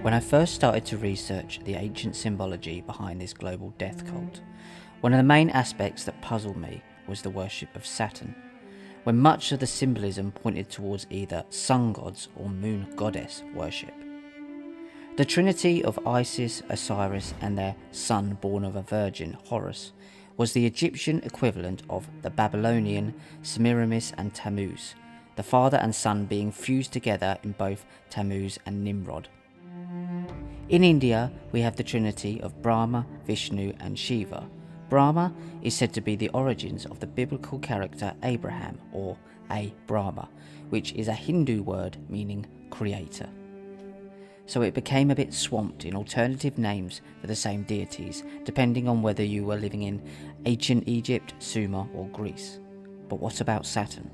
When I first started to research the ancient symbology behind this global death cult, one of the main aspects that puzzled me was the worship of Saturn, when much of the symbolism pointed towards either sun gods or moon goddess worship. The trinity of Isis, Osiris and their son born of a virgin, Horus, was the Egyptian equivalent of the Babylonian Semiramis and Tammuz, the father and son being fused together in both Tammuz and Nimrod. In India, we have the trinity of Brahma, Vishnu and Shiva. Brahma is said to be the origins of the biblical character Abraham, or A-Brahma, which is a Hindu word meaning creator. So it became a bit swamped in alternative names for the same deities, depending on whether you were living in ancient Egypt, Sumer or Greece. But what about Saturn?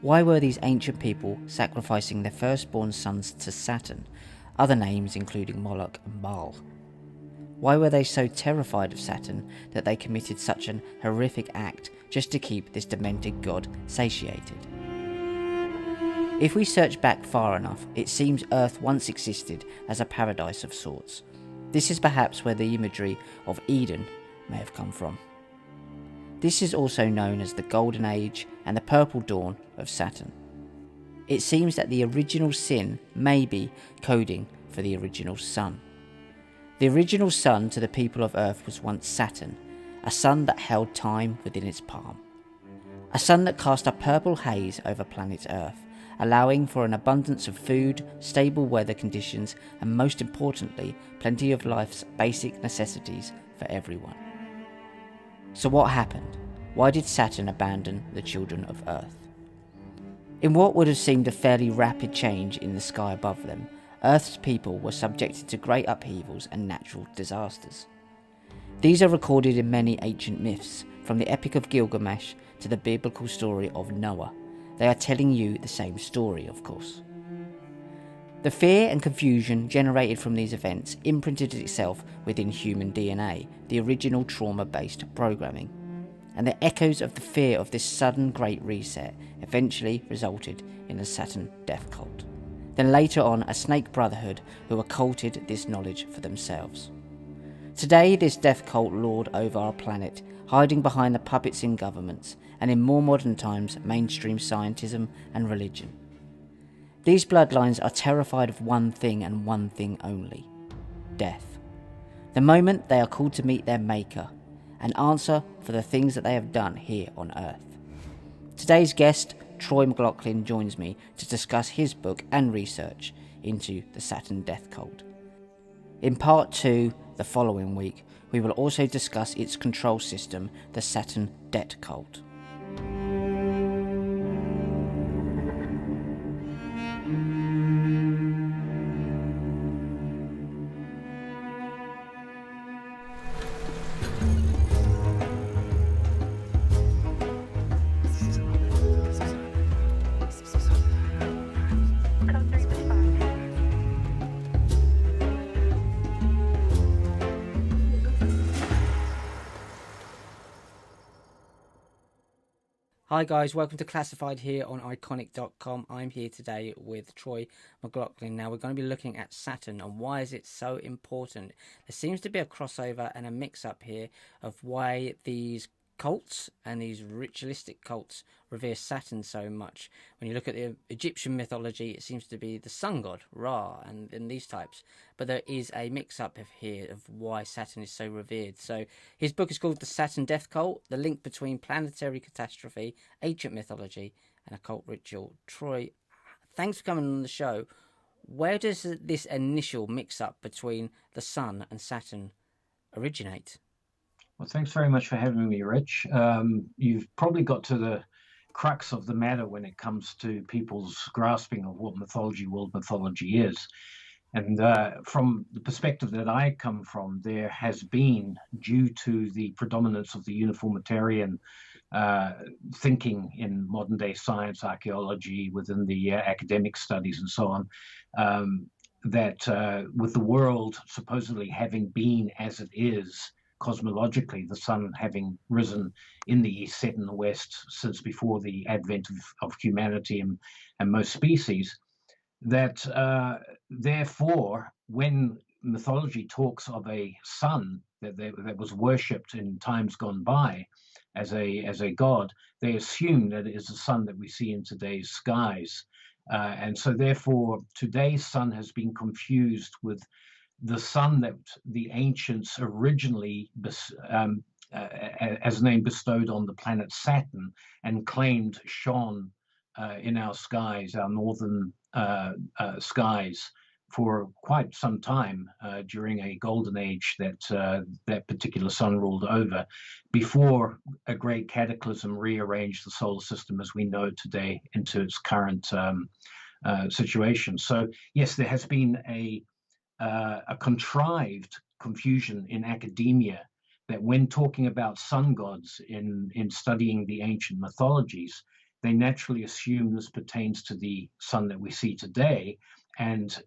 Why were these ancient people sacrificing their firstborn sons to Saturn, other names including Moloch and Baal? Why were they so terrified of Saturn that they committed such an horrific act just to keep this demented god satiated? If we search back far enough, it seems Earth once existed as a paradise of sorts. This is perhaps where the imagery of Eden may have come from. This is also known as the Golden Age and the Purple Dawn of Saturn. It seems that the original sin may be coding for the original sun. The original sun to the people of Earth was once Saturn, a sun that held time within its palm. A sun that cast a purple haze over planet Earth, allowing for an abundance of food, stable weather conditions, and most importantly, plenty of life's basic necessities for everyone. So what happened? Why did Saturn abandon the children of Earth? In what would have seemed a fairly rapid change in the sky above them, Earth's people were subjected to great upheavals and natural disasters. These are recorded in many ancient myths, from the Epic of Gilgamesh to the biblical story of Noah. They are telling you the same story, of course. The fear and confusion generated from these events imprinted itself within human DNA, the original trauma-based programming. And the echoes of the fear of this sudden great reset eventually resulted in the Saturn death cult. Then later on, a snake brotherhood who occulted this knowledge for themselves. Today, this death cult lord over our planet, hiding behind the puppets in governments, and in more modern times, mainstream scientism and religion. These bloodlines are terrified of one thing and one thing only: death. The moment they are called to meet their maker, and answer for the things that they have done here on Earth. Today's guest, TroyDMcLachlan, joins me to discuss his book and research into the Saturn death cult. In part 2, the following week, we will also discuss its control system, the Saturn debt cult. Hi guys, welcome to Classified here on Ickonic.com. I'm here today with TroyDMcLachlan. Now we're going to be looking at Saturn and why is it so important. There seems to be a crossover and a mix-up here of why these cults and these ritualistic cults revere Saturn so much. When you look at the Egyptian mythology, it seems to be the sun god, Ra, and these types. But there is a mix-up here of why Saturn is so revered. So his book is called The Saturn Death Cult, the link between planetary catastrophe, ancient mythology, and occult ritual. Troy, thanks for coming on the show. Where does this initial mix-up between the sun and Saturn originate? Well, thanks very much for having me, Rich. You've probably got to the crux of the matter when it comes to people's grasping of what world mythology is. And from the perspective that I come from, there has been, due to the predominance of the uniformitarian thinking in modern day science, archaeology, within the academic studies and so on, that with the world supposedly having been as it is, cosmologically, the sun having risen in the east, set in the west since before the advent of humanity and most species, that therefore, when mythology talks of a sun that was worshipped in times gone by as a god, they assume that it is the sun that we see in today's skies. And so therefore, today's sun has been confused with the sun that the ancients originally as a name bestowed on the planet Saturn and claimed shone in our skies, our northern skies, for quite some time during a golden age that that particular sun ruled over, before a great cataclysm rearranged the solar system as we know it today into its current situation. So yes, there has been a contrived confusion in academia that when talking about sun gods in studying the ancient mythologies, they naturally assume this pertains to the sun that we see today, and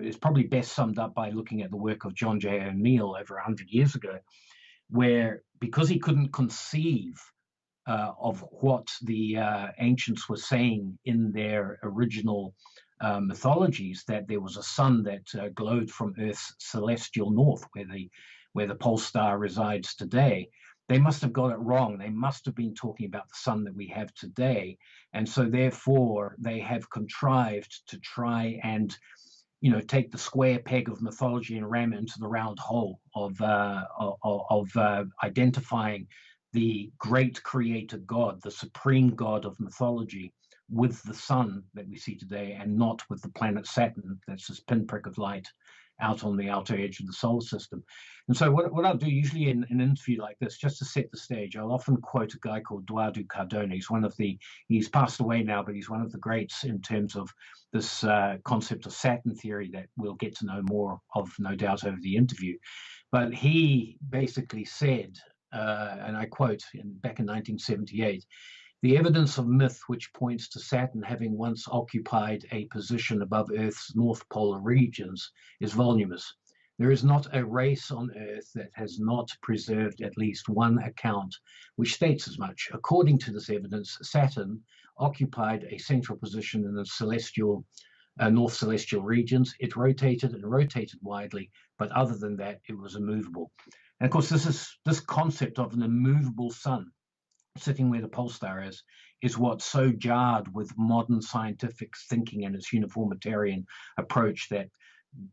is probably best summed up by looking at the work of John J. O'Neill over 100 years ago, where because he couldn't conceive of what the ancients were saying in their original mythologies, that there was a sun that glowed from Earth's celestial north, where the pole star resides today. They must have got it wrong. They must have been talking about the sun that we have today, and so therefore they have contrived to try and take the square peg of mythology and ram it into the round hole of identifying the great creator God, the supreme God of mythology, with the sun that we see today, and not with the planet Saturn, that's this pinprick of light out on the outer edge of the solar system. And so what I'll do usually in an interview like this, just to set the stage, I'll often quote a guy called Eduardo Cardone. He's passed away now, but he's one of the greats in terms of this concept of Saturn theory that we'll get to know more of, no doubt, over the interview. But he basically said, and I quote, back in 1978, "The evidence of myth which points to Saturn having once occupied a position above Earth's north polar regions is voluminous. There is not a race on Earth that has not preserved at least one account which states as much. According to this evidence, Saturn occupied a central position in the north celestial regions. It rotated and rotated widely, but other than that, it was immovable." And of course, this concept of an immovable sun sitting where the pole star is what so jarred with modern scientific thinking and its uniformitarian approach that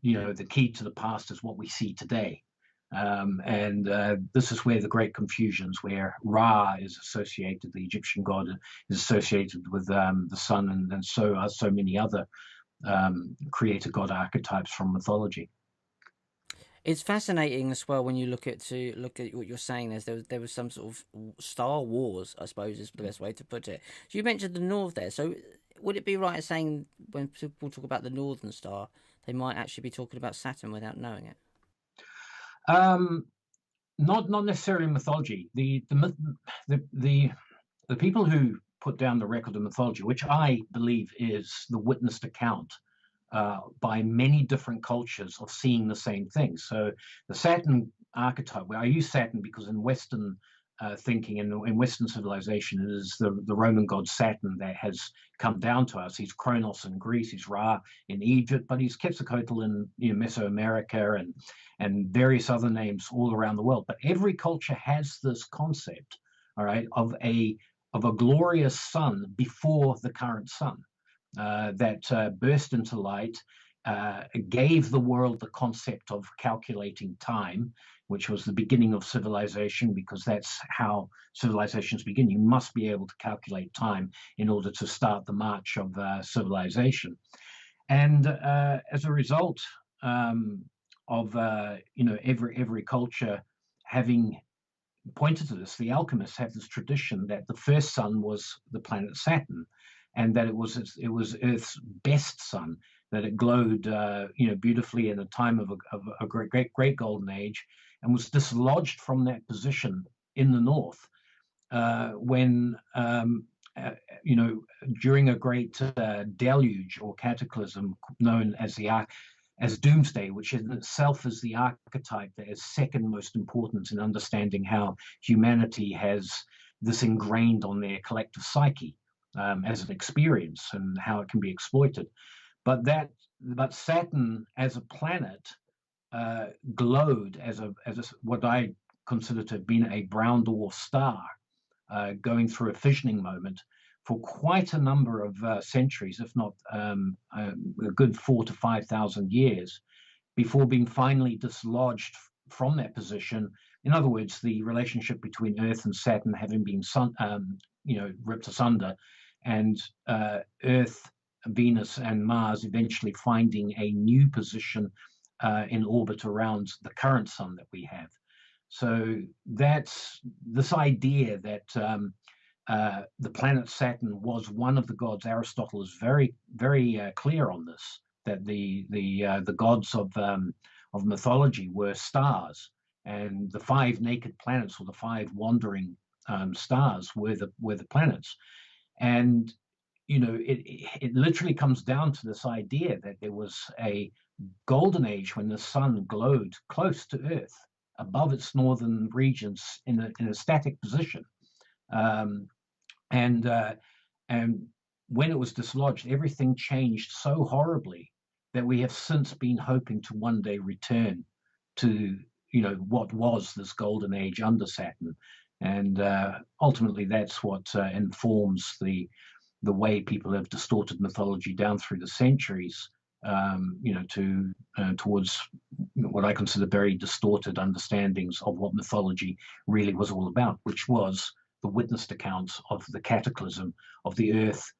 the key to the past is what we see today. And this is where the great confusions, where Ra is associated, the Egyptian god is associated with the sun, and so are so many other creator god archetypes from mythology. It's fascinating as well when you look at what you're saying. There was some sort of Star Wars, I suppose, is the best way to put it. So you mentioned the North there. So would it be right saying when people talk about the Northern Star, they might actually be talking about Saturn without knowing it? Not necessarily mythology. The people who put down the record of mythology, which I believe is the witnessed account by many different cultures of seeing the same thing. So the Saturn archetype, where I use Saturn because in Western thinking and in Western civilization, it is the Roman god Saturn that has come down to us. He's Kronos in Greece, he's Ra in Egypt, but he's Quetzalcoatl in Mesoamerica and various other names all around the world. But every culture has this concept, all right, of a glorious sun before the current sun. That burst into light, gave the world the concept of calculating time, which was the beginning of civilization, because that's how civilizations begin. You must be able to calculate time in order to start the march of civilization. And as a result of every culture having pointed to this, the alchemists have this tradition that the first sun was the planet Saturn, and that it was Earth's best sun, that it glowed beautifully in a time of a great golden age, and was dislodged from that position in the north when during a great deluge or cataclysm known as Doomsday, which in itself is the archetype that is second most important in understanding how humanity has this ingrained on their collective psyche as an experience and how it can be exploited. but Saturn as a planet glowed as a what I consider to have been a brown dwarf star going through a fissioning moment for quite a number of centuries, if not a good 4,000 to 5,000 years, before being finally dislodged from that position. In other words, the relationship between Earth and Saturn having been ripped asunder, and Earth, Venus, and Mars eventually finding a new position in orbit around the current sun that we have. So that's this idea that the planet Saturn was one of the gods. Aristotle is very, very clear on this. That the gods of mythology were stars, and the five naked planets, or the five wandering stars, were the planets. And it literally comes down to this idea that there was a golden age when the sun glowed close to Earth, above its northern regions, in a static position, and when it was dislodged, everything changed so horribly that we have since been hoping to one day return to what was this golden age under Saturn, and ultimately that's what informs the way people have distorted mythology down through the centuries, towards what I consider very distorted understandings of what mythology really was all about, which was the witnessed accounts of the cataclysm of the Earth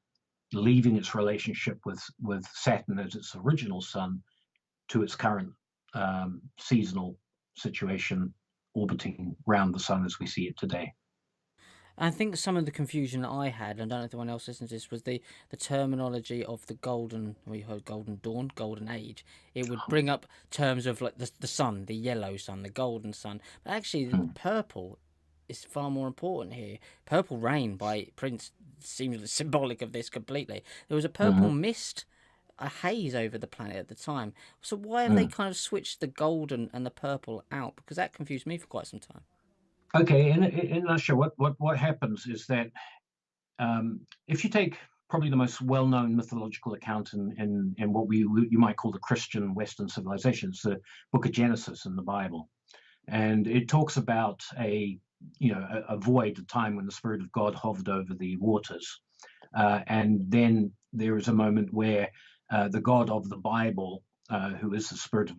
leaving its relationship with Saturn as its original sun to its current seasonal situation, orbiting round the sun as we see it today. I think some of the confusion that I had, and I don't know if anyone else listens to this, was the terminology of the we heard golden dawn, golden age. It would bring up terms of like the sun, the yellow sun, the golden sun. But actually, the purple is far more important here. Purple Rain by Prince seems symbolic of this completely. There was a purple mist, a haze over the planet at the time. So why have they kind of switched the golden and the purple out? Because that confused me for quite some time. Okay, in a nutshell, what happens is that if you take probably the most well-known mythological account in what you might call the Christian Western civilization, it's the Book of Genesis in the Bible, and it talks about a void, a time when the Spirit of God hovered over the waters, and then there is a moment where the God of the Bible, who is the Spirit of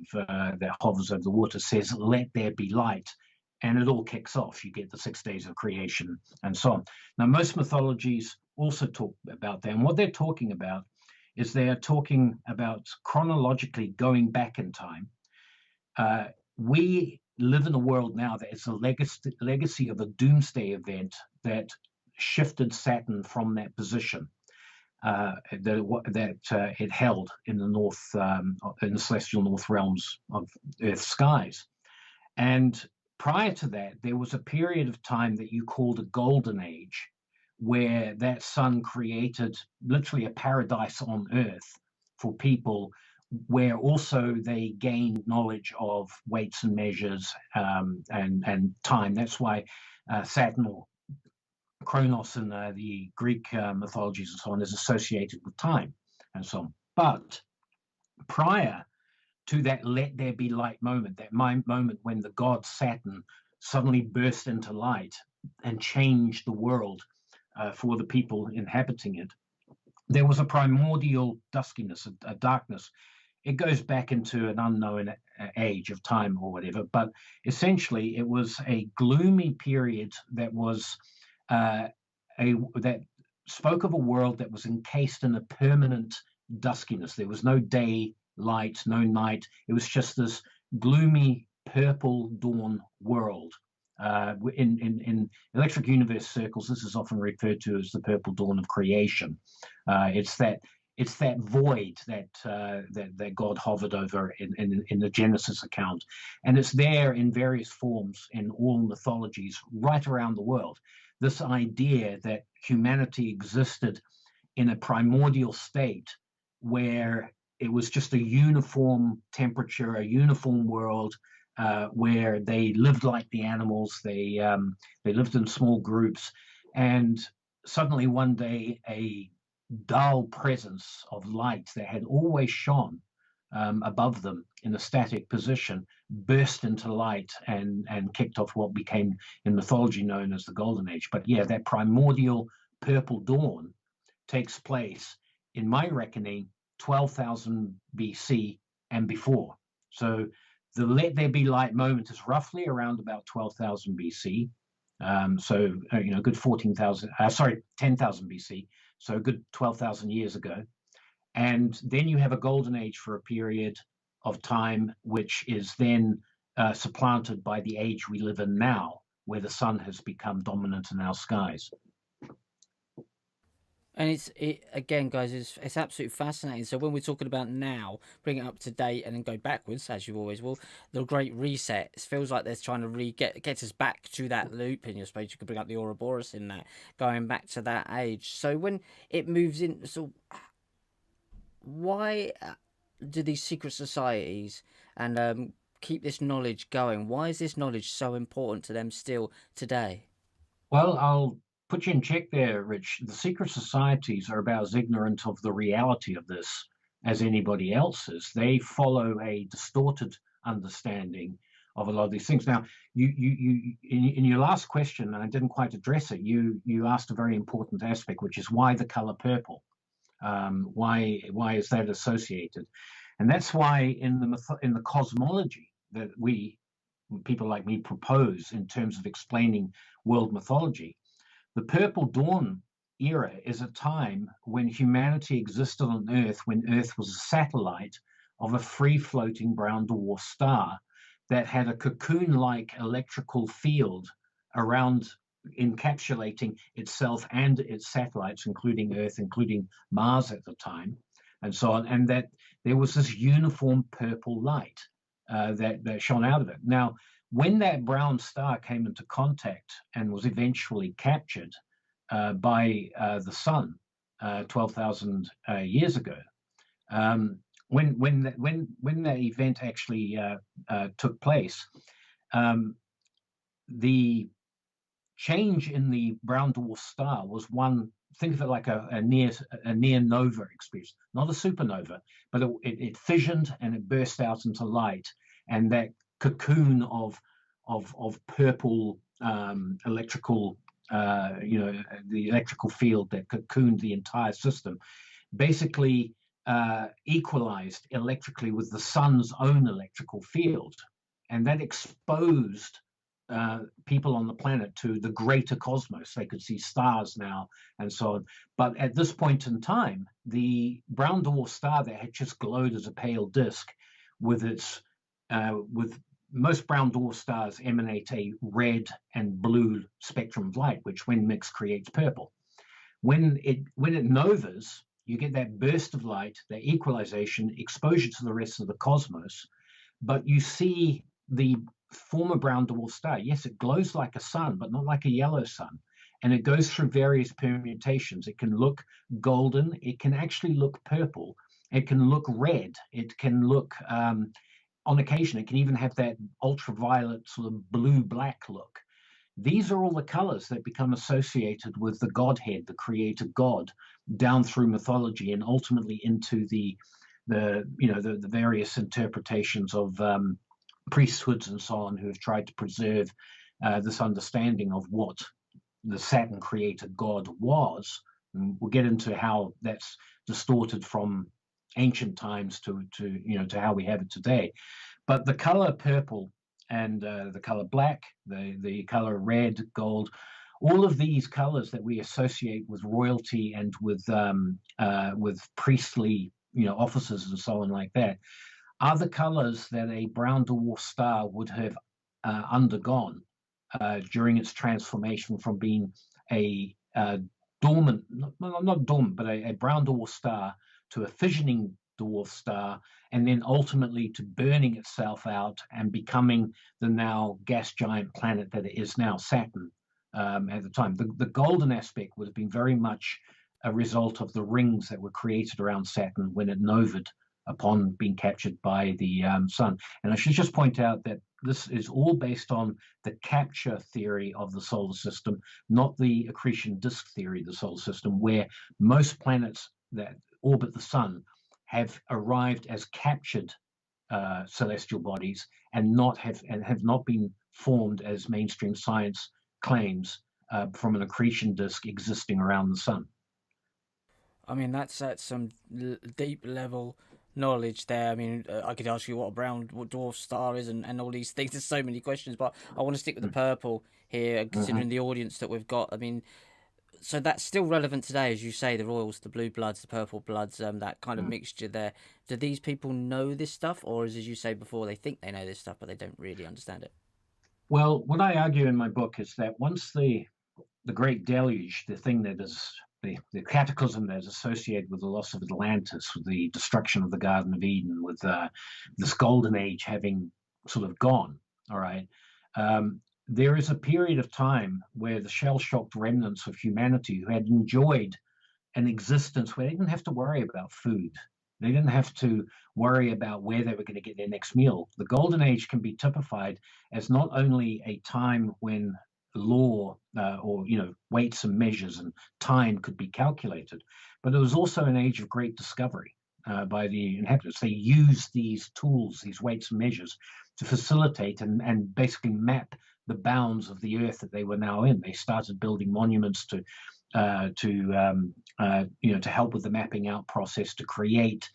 that hovers over the water, says, "Let there be light." And it all kicks off. You get the 6 days of creation and so on. Now, most mythologies also talk about that. And what they're talking about is they are talking about chronologically going back in time. We live in a world now that is a legacy of a doomsday event that shifted Saturn from that position that it held in the north, in the celestial north realms of Earth's skies. And prior to that, there was a period of time that you called a golden age, where that sun created literally a paradise on Earth for people, where also they gained knowledge of weights and measures and time. That's why Saturn, or Kronos in the Greek mythologies and so on, is associated with time and so on. But prior to that let there be light moment, that moment when the god Saturn suddenly burst into light and changed the world for the people inhabiting it, there was a primordial duskiness, a darkness. It goes back into an unknown age of time or whatever, but essentially it was a gloomy period that was that spoke of a world that was encased in a permanent duskiness. There was no day light, no night. It was just this gloomy purple dawn world. In electric universe circles, this is often referred to as the purple dawn of creation. It's that void that God hovered over in the Genesis account, and it's there in various forms in all mythologies right around the world. This idea that humanity existed in a primordial state where it was just a uniform temperature, a uniform world, where they lived like the animals. They lived in small groups, and suddenly one day a dull presence of light that had always shone above them in a static position burst into light and kicked off what became in mythology known as the Golden Age. But yeah, that primordial purple dawn takes place, in my reckoning, 12,000 BC and before. So the let there be light moment is roughly around about 12,000 BC. Good 14,000, 10,000 BC. So a good 12,000 years ago. And then you have a golden age for a period of time, which is then supplanted by the age we live in now, where the sun has become dominant in our skies. And again, guys, it's absolutely fascinating. So when we're talking about now, bring it up to date and then go backwards, as you always will, the Great Reset, it feels like they're trying to get us back to that loop. And I suppose you could bring up the Ouroboros in that, going back to that age. So when it moves in, so why do these secret societies and keep this knowledge going? Why is this knowledge so important to them still today? Well, I'll put you in check there, Rich. The secret societies are about as ignorant of the reality of this as anybody else is. They follow a distorted understanding of a lot of these things. Now, you in your last question, and I didn't quite address it. You asked a very important aspect, which is why the color purple. Why is that associated? And that's why in the cosmology that people like me propose in terms of explaining world mythology, the Purple Dawn era is a time when humanity existed on Earth, when Earth was a satellite of a free-floating brown dwarf star that had a cocoon-like electrical field around encapsulating itself and its satellites, including Earth, including Mars at the time, and so on, and that there was this uniform purple light that shone out of it. Now, when that brown star came into contact and was eventually captured by the sun 12,000 years ago, when that event actually took place, the change in the brown dwarf star was one. Think of it like a near nova experience, not a supernova, but it fissioned and it burst out into light, and that cocoon of purple electrical, the electrical field that cocooned the entire system, basically equalized electrically with the sun's own electrical field, and that exposed people on the planet to the greater cosmos. They could see stars now and so on. But at this point in time, the brown dwarf star that had just glowed as a pale disk, with most brown dwarf stars emanate a red and blue spectrum of light, which when mixed creates purple. When it novas, you get that burst of light, that equalization, exposure to the rest of the cosmos, but you see the former brown dwarf star. Yes, it glows like a sun, but not like a yellow sun. And it goes through various permutations. It can look golden. It can actually look purple. It can look red. It can look, on occasion, it can even have that ultraviolet sort of blue-black look. These are all the colors that become associated with the Godhead, the creator God, down through mythology and ultimately into the various interpretations of priesthoods and so on, who have tried to preserve this understanding of what the Saturn creator God was. And we'll get into how that's distorted from ancient times to how we have it today. But the color purple and the color black, the color red, gold, all of these colors that we associate with royalty and with priestly offices and so on like that, are the colors that a brown dwarf star would have undergone during its transformation from being a dormant, not dormant, but a brown dwarf star to a fissioning dwarf star, and then ultimately to burning itself out and becoming the now gas giant planet that it is now, Saturn, at the time. The golden aspect would have been very much a result of the rings that were created around Saturn when it novaed upon being captured by the sun. And I should just point out that this is all based on the capture theory of the solar system, not the accretion disk theory of the solar system, where most planets that orbit the sun have arrived as captured celestial bodies and have not been formed as mainstream science claims from an accretion disk existing around the sun. I mean, that's some deep level knowledge there. I mean, I could ask you what a brown dwarf star is and all these things. There's so many questions, but I want to stick with the purple here, considering the audience that we've got. I mean, so that's still relevant today, as you say, the royals, the blue bloods, the purple bloods, that kind of mixture there. Do these people know this stuff, or as you say before, they think they know this stuff, but they don't really understand it? Well, what I argue in my book is that once the great deluge, the thing that is the cataclysm that is associated with the loss of Atlantis, with the destruction of the Garden of Eden, with this golden age having sort of gone, all right, there is a period of time where the shell-shocked remnants of humanity who had enjoyed an existence where they didn't have to worry about food. They didn't have to worry about where they were going to get their next meal. The golden age can be typified as not only a time when law or weights and measures and time could be calculated, but it was also an age of great discovery by the inhabitants. They used these tools, these weights and measures, to facilitate and basically map the bounds of the earth that they were now in. They started building monuments to help with the mapping out process, to create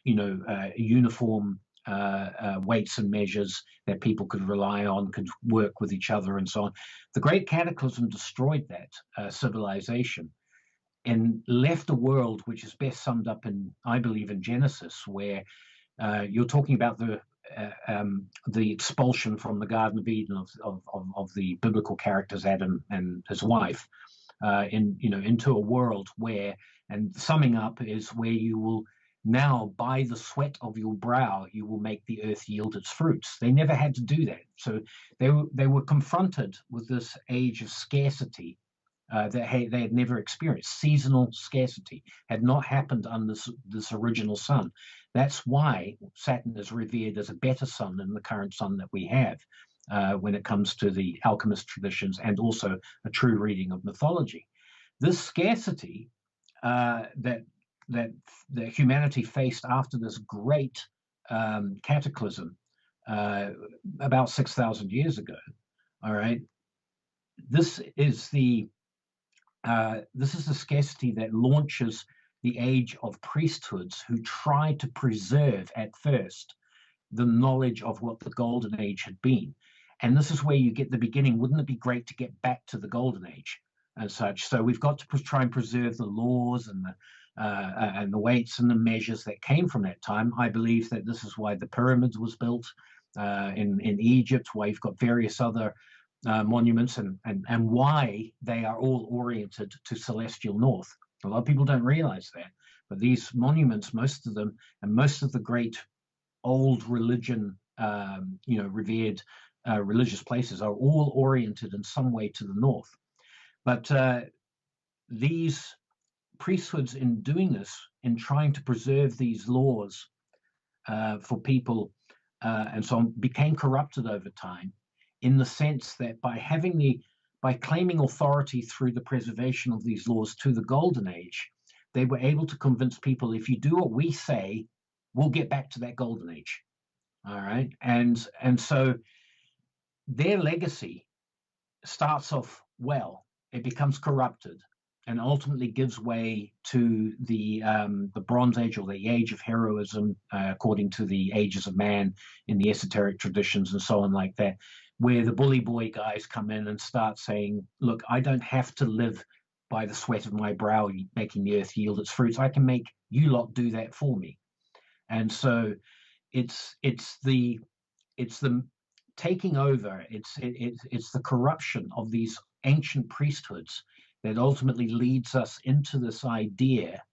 uniform weights and measures that people could rely on, could work with each other, and so on. The Great Cataclysm destroyed that civilization and left a world which is best summed up in, I believe, in Genesis, where you're talking about the expulsion from the Garden of Eden of the biblical characters Adam and his wife into a world where, and summing up, is where you will now, by the sweat of your brow, you will make the earth yield its fruits. They never had to do that. So they were confronted with this age of scarcity that they had never experienced. Seasonal scarcity had not happened under this original sun. That's why Saturn is revered as a better sun than the current sun that we have when it comes to the alchemist traditions and also a true reading of mythology. This scarcity that humanity faced after this great cataclysm about 6,000 years ago. All right, this is the scarcity that launches the age of priesthoods who try to preserve at first the knowledge of what the golden age had been. And this is where you get the beginning. Wouldn't it be great to get back to the golden age and such? So we've got to try and preserve the laws and the weights and the measures that came from that time. I believe that this is why the pyramids was built in Egypt, why you've got various other monuments, and why they are all oriented to celestial north. A lot of people don't realize that, but these monuments, most of them, and most of the great old religion, revered religious places, are all oriented in some way to the north. But these priesthoods, in doing this, in trying to preserve these laws for people and so on, became corrupted over time, in the sense that by claiming authority through the preservation of these laws to the golden age, they were able to convince people, if you do what we say, we'll get back to that golden age. All right. And so their legacy starts off well. It becomes corrupted and ultimately gives way to the Bronze Age, or the Age of Heroism, according to the Ages of Man in the esoteric traditions and so on like that, where the bully boy guys come in and start saying, look, I don't have to live by the sweat of my brow making the earth yield its fruits. I can make you lot do that for me. And so it's the taking over, it's the corruption of these ancient priesthoods that ultimately leads us into this idea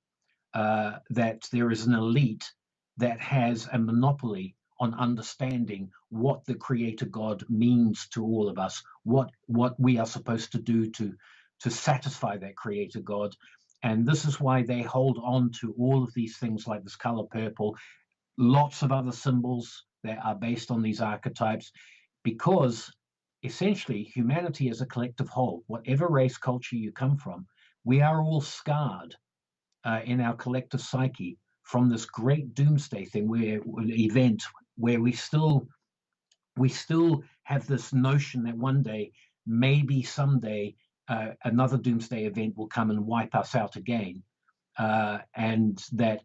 that there is an elite that has a monopoly on understanding what the Creator God means to all of us, what we are supposed to do to satisfy that Creator God. And this is why they hold on to all of these things like this color purple, lots of other symbols that are based on these archetypes, because essentially humanity is a collective whole. Whatever race, culture you come from, we are all scarred in our collective psyche from this great doomsday thing, where we still have this notion that one day, maybe someday, another doomsday event will come and wipe us out again, and that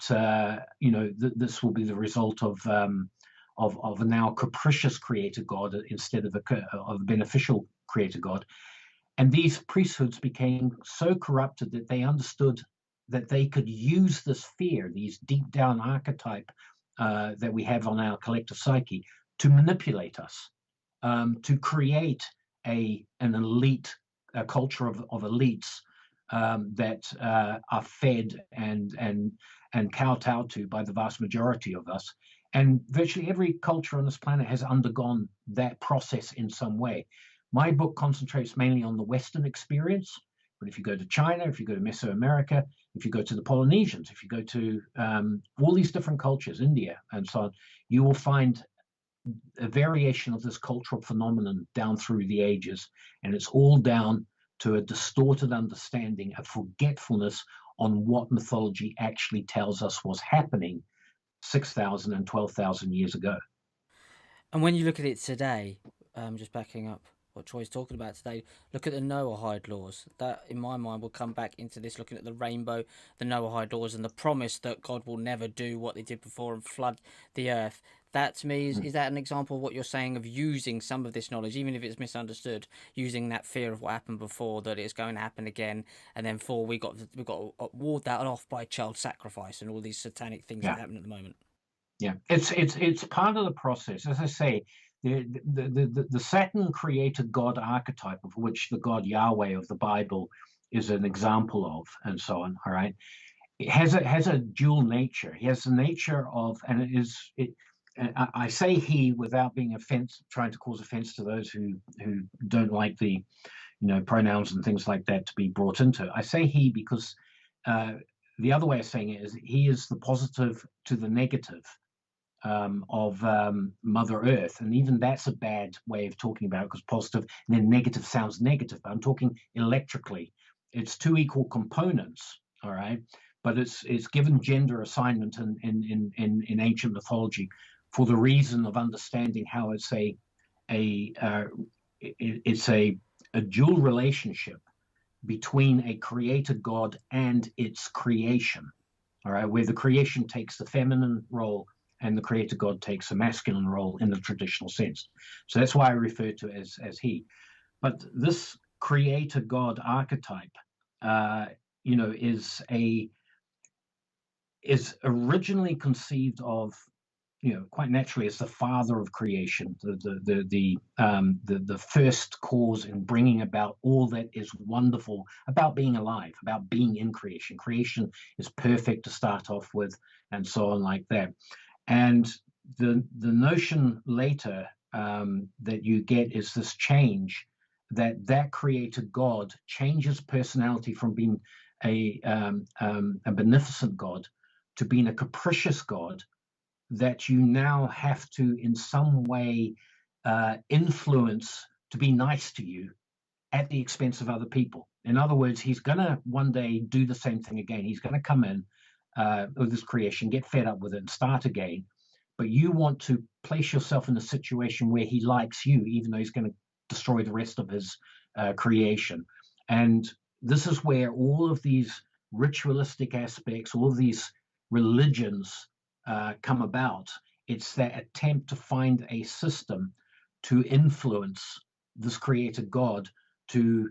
this will be the result of a now capricious creator god instead of a beneficial creator god. And these priesthoods became so corrupted that they understood that they could use this fear, these deep down archetype that we have on our collective psyche, to manipulate us, to create an elite, a culture of elites that are fed and kowtowed to by the vast majority of us. And virtually every culture on this planet has undergone that process in some way. My book concentrates mainly on the Western experience, but if you go to China, if you go to Mesoamerica, if you go to the Polynesians, if you go to all these different cultures, India and so on, you will find a variation of this cultural phenomenon down through the ages. And it's all down to a distorted understanding, a forgetfulness on what mythology actually tells us was happening 6,000 and 12,000 years ago. And when you look at it today, just backing up what Troy's talking about today, look at the Noahide laws. That, in my mind, will come back into this, looking at the rainbow, the Noahide laws, and the promise that God will never do what they did before and flood the earth. That, to me, is that an example of what you're saying of using some of this knowledge, even if it's misunderstood, using that fear of what happened before, that it's going to happen again, and then we got to ward that off by child sacrifice and all these satanic things that happen at the moment. Yeah, it's part of the process. As I say, the Saturn created God archetype, of which the God Yahweh of the Bible is an example of, and so on. All right, it has a dual nature. He has the nature of, and it is it. I say he without being trying to cause offense to those who don't like the, pronouns and things like that to be brought into. I say he because the other way of saying it is he is the positive to the negative of Mother Earth. And even that's a bad way of talking about it, because positive and then negative sounds negative. But I'm talking electrically. It's two equal components, all right? But it's given gender assignment in ancient mythology for the reason of understanding how it's a dual relationship between a created God and its creation, all right, where the creation takes the feminine role and the creator God takes a masculine role in the traditional sense. So that's why I refer to it as he. But this creator God archetype, is originally conceived of, quite naturally, as the father of creation, the first cause in bringing about all that is wonderful about being alive, about being in creation. Creation is perfect to start off with, and so on like that. And the notion later that you get is this change, that created God changes personality from being a beneficent God to being a capricious God that you now have to in some way influence to be nice to you at the expense of other people. In other words, he's going to one day do the same thing again. He's going to come in with this creation, get fed up with it, and start again. But you want to place yourself in a situation where he likes you, even though he's going to destroy the rest of his creation. And this is where all of these ritualistic aspects, all of these religions come about. It's that attempt to find a system to influence this created God to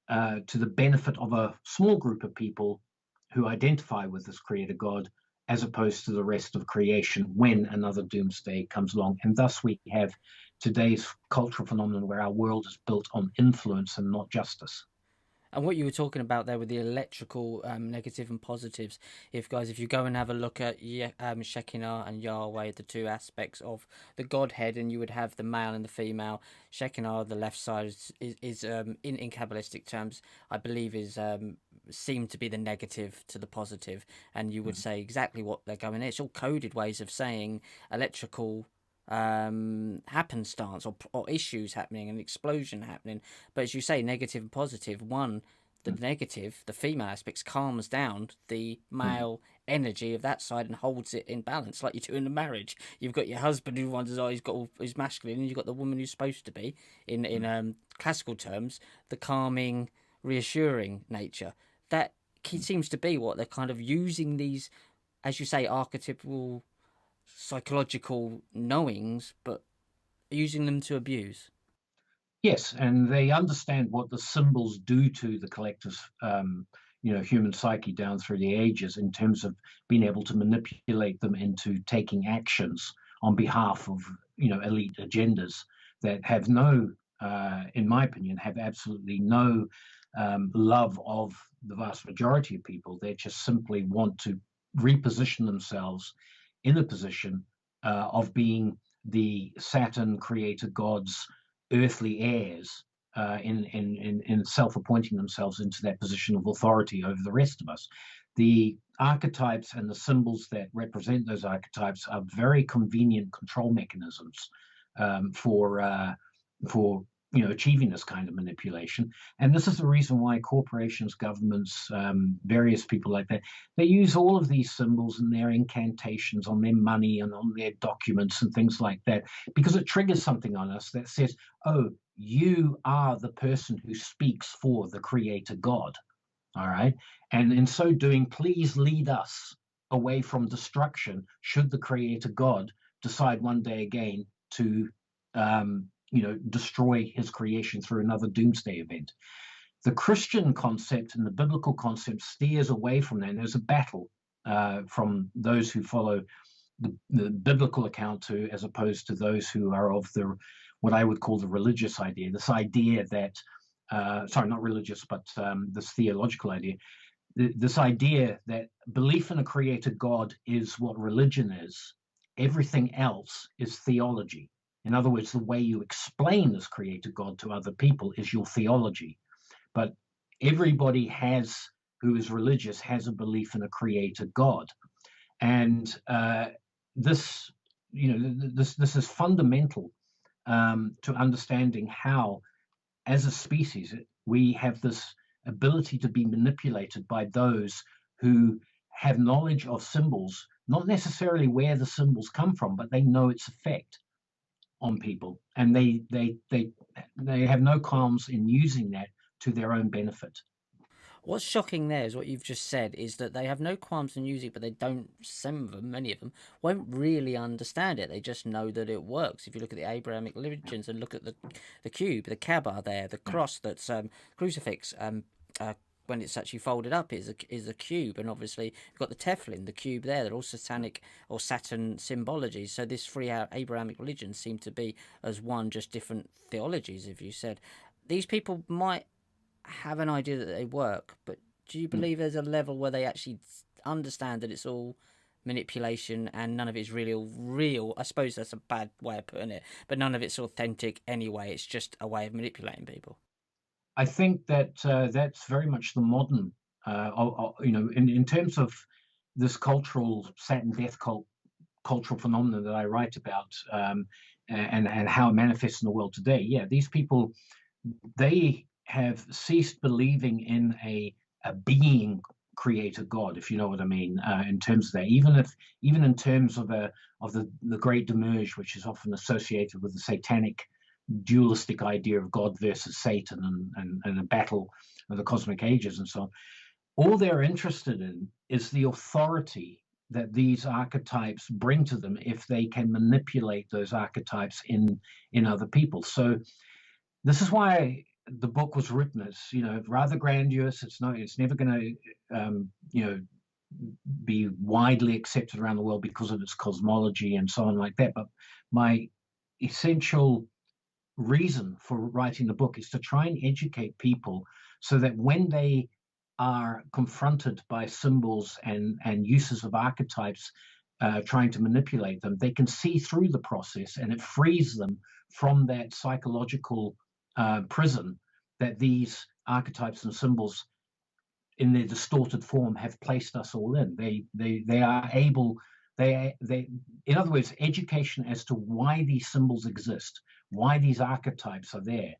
the benefit of a small group of people who identify with this created God, as opposed to the rest of creation when another doomsday comes along. And thus we have today's cultural phenomenon where our world is built on influence and not justice. And what you were talking about there with the electrical negative and positives, if you go and have a look at Shekinah and Yahweh, the two aspects of the Godhead, and you would have the male and the female. Shekinah, the left side, is in Kabbalistic terms, I believe, is seemed to be the negative to the positive, and you would say exactly what they're going. It's all coded ways of saying electrical happenstance or issues happening, an explosion happening. But as you say, negative and positive. One, the negative, the female aspects, calms down the Mm. male energy of that side and holds it in balance, like you do in a marriage. You've got your husband who wonders, oh, he's got all, he's masculine, and you've got the woman who's supposed to be, in classical terms, the calming, reassuring nature. That seems to be what they're kind of using these, as you say, archetypal psychological knowings, but using them to abuse. Yes, and they understand what the symbols do to the collective, human psyche down through the ages in terms of being able to manipulate them into taking actions on behalf of, elite agendas that have no, in my opinion, have absolutely no love of the vast majority of people. They just simply want to reposition themselves in a position of being the Saturn creator gods earthly heirs in self-appointing themselves into that position of authority over the rest of us. The archetypes and the symbols that represent those archetypes are very convenient control mechanisms for achieving this kind of manipulation. And this is the reason why corporations, governments, various people like that, they use all of these symbols and their incantations on their money and on their documents and things like that, because it triggers something on us that says, oh, you are the person who speaks for the creator God. All right. And in so doing, please lead us away from destruction should the creator God decide one day again to destroy his creation through another doomsday event. The Christian concept and the biblical concept steers away from that. And there's a battle from those who follow the biblical account as opposed to those who are of the what I would call the religious idea. This idea that sorry, not religious, but this theological idea. This idea that belief in a creator God is what religion is. Everything else is theology. In other words, the way you explain this creator God to other people is your theology. But everybody who is religious has a belief in a creator God. And this is fundamental to understanding how, as a species, we have this ability to be manipulated by those who have knowledge of symbols, not necessarily where the symbols come from, but they know its effect on people, and they have no qualms in using that to their own benefit. What's shocking there is what you've just said is that they have no qualms in using it, but they don't, some of them, many of them, won't really understand it. They just know that it works. If you look at the Abrahamic religions and look at the cube, the Kaaba there, the cross that's crucifix, when it's actually folded up is a cube, and obviously you've got the Teflon, the cube there. They're all satanic or Saturn symbologies. So this three Abrahamic religions seem to be as one, just different theologies. If you said these people might have an idea that they work, but do you believe there's a level where they actually understand that it's all manipulation and none of it's really real? I suppose that's a bad way of putting it, but none of it's authentic anyway. It's just a way of manipulating people. I think that that's very much the modern, in terms of this cultural Saturn death cult cultural phenomenon that I write about, and how it manifests in the world today. Yeah, these people, they have ceased believing in a being creator God, if you know what I mean, in terms of that. Even in terms of the Great Demerge, which is often associated with the satanic dualistic idea of God versus Satan and a battle of the cosmic ages and so on. All they're interested in is the authority that these archetypes bring to them if they can manipulate those archetypes in other people. So this is why the book was written. It's rather grandiose. It's never going to be widely accepted around the world because of its cosmology and so on like that. But my essential reason for writing the book is to try and educate people so that when they are confronted by symbols and uses of archetypes trying to manipulate them, they can see through the process, and it frees them from that psychological prison that these archetypes and symbols in their distorted form have placed us all in. They in other words, education as to why these symbols exist, why these archetypes are there,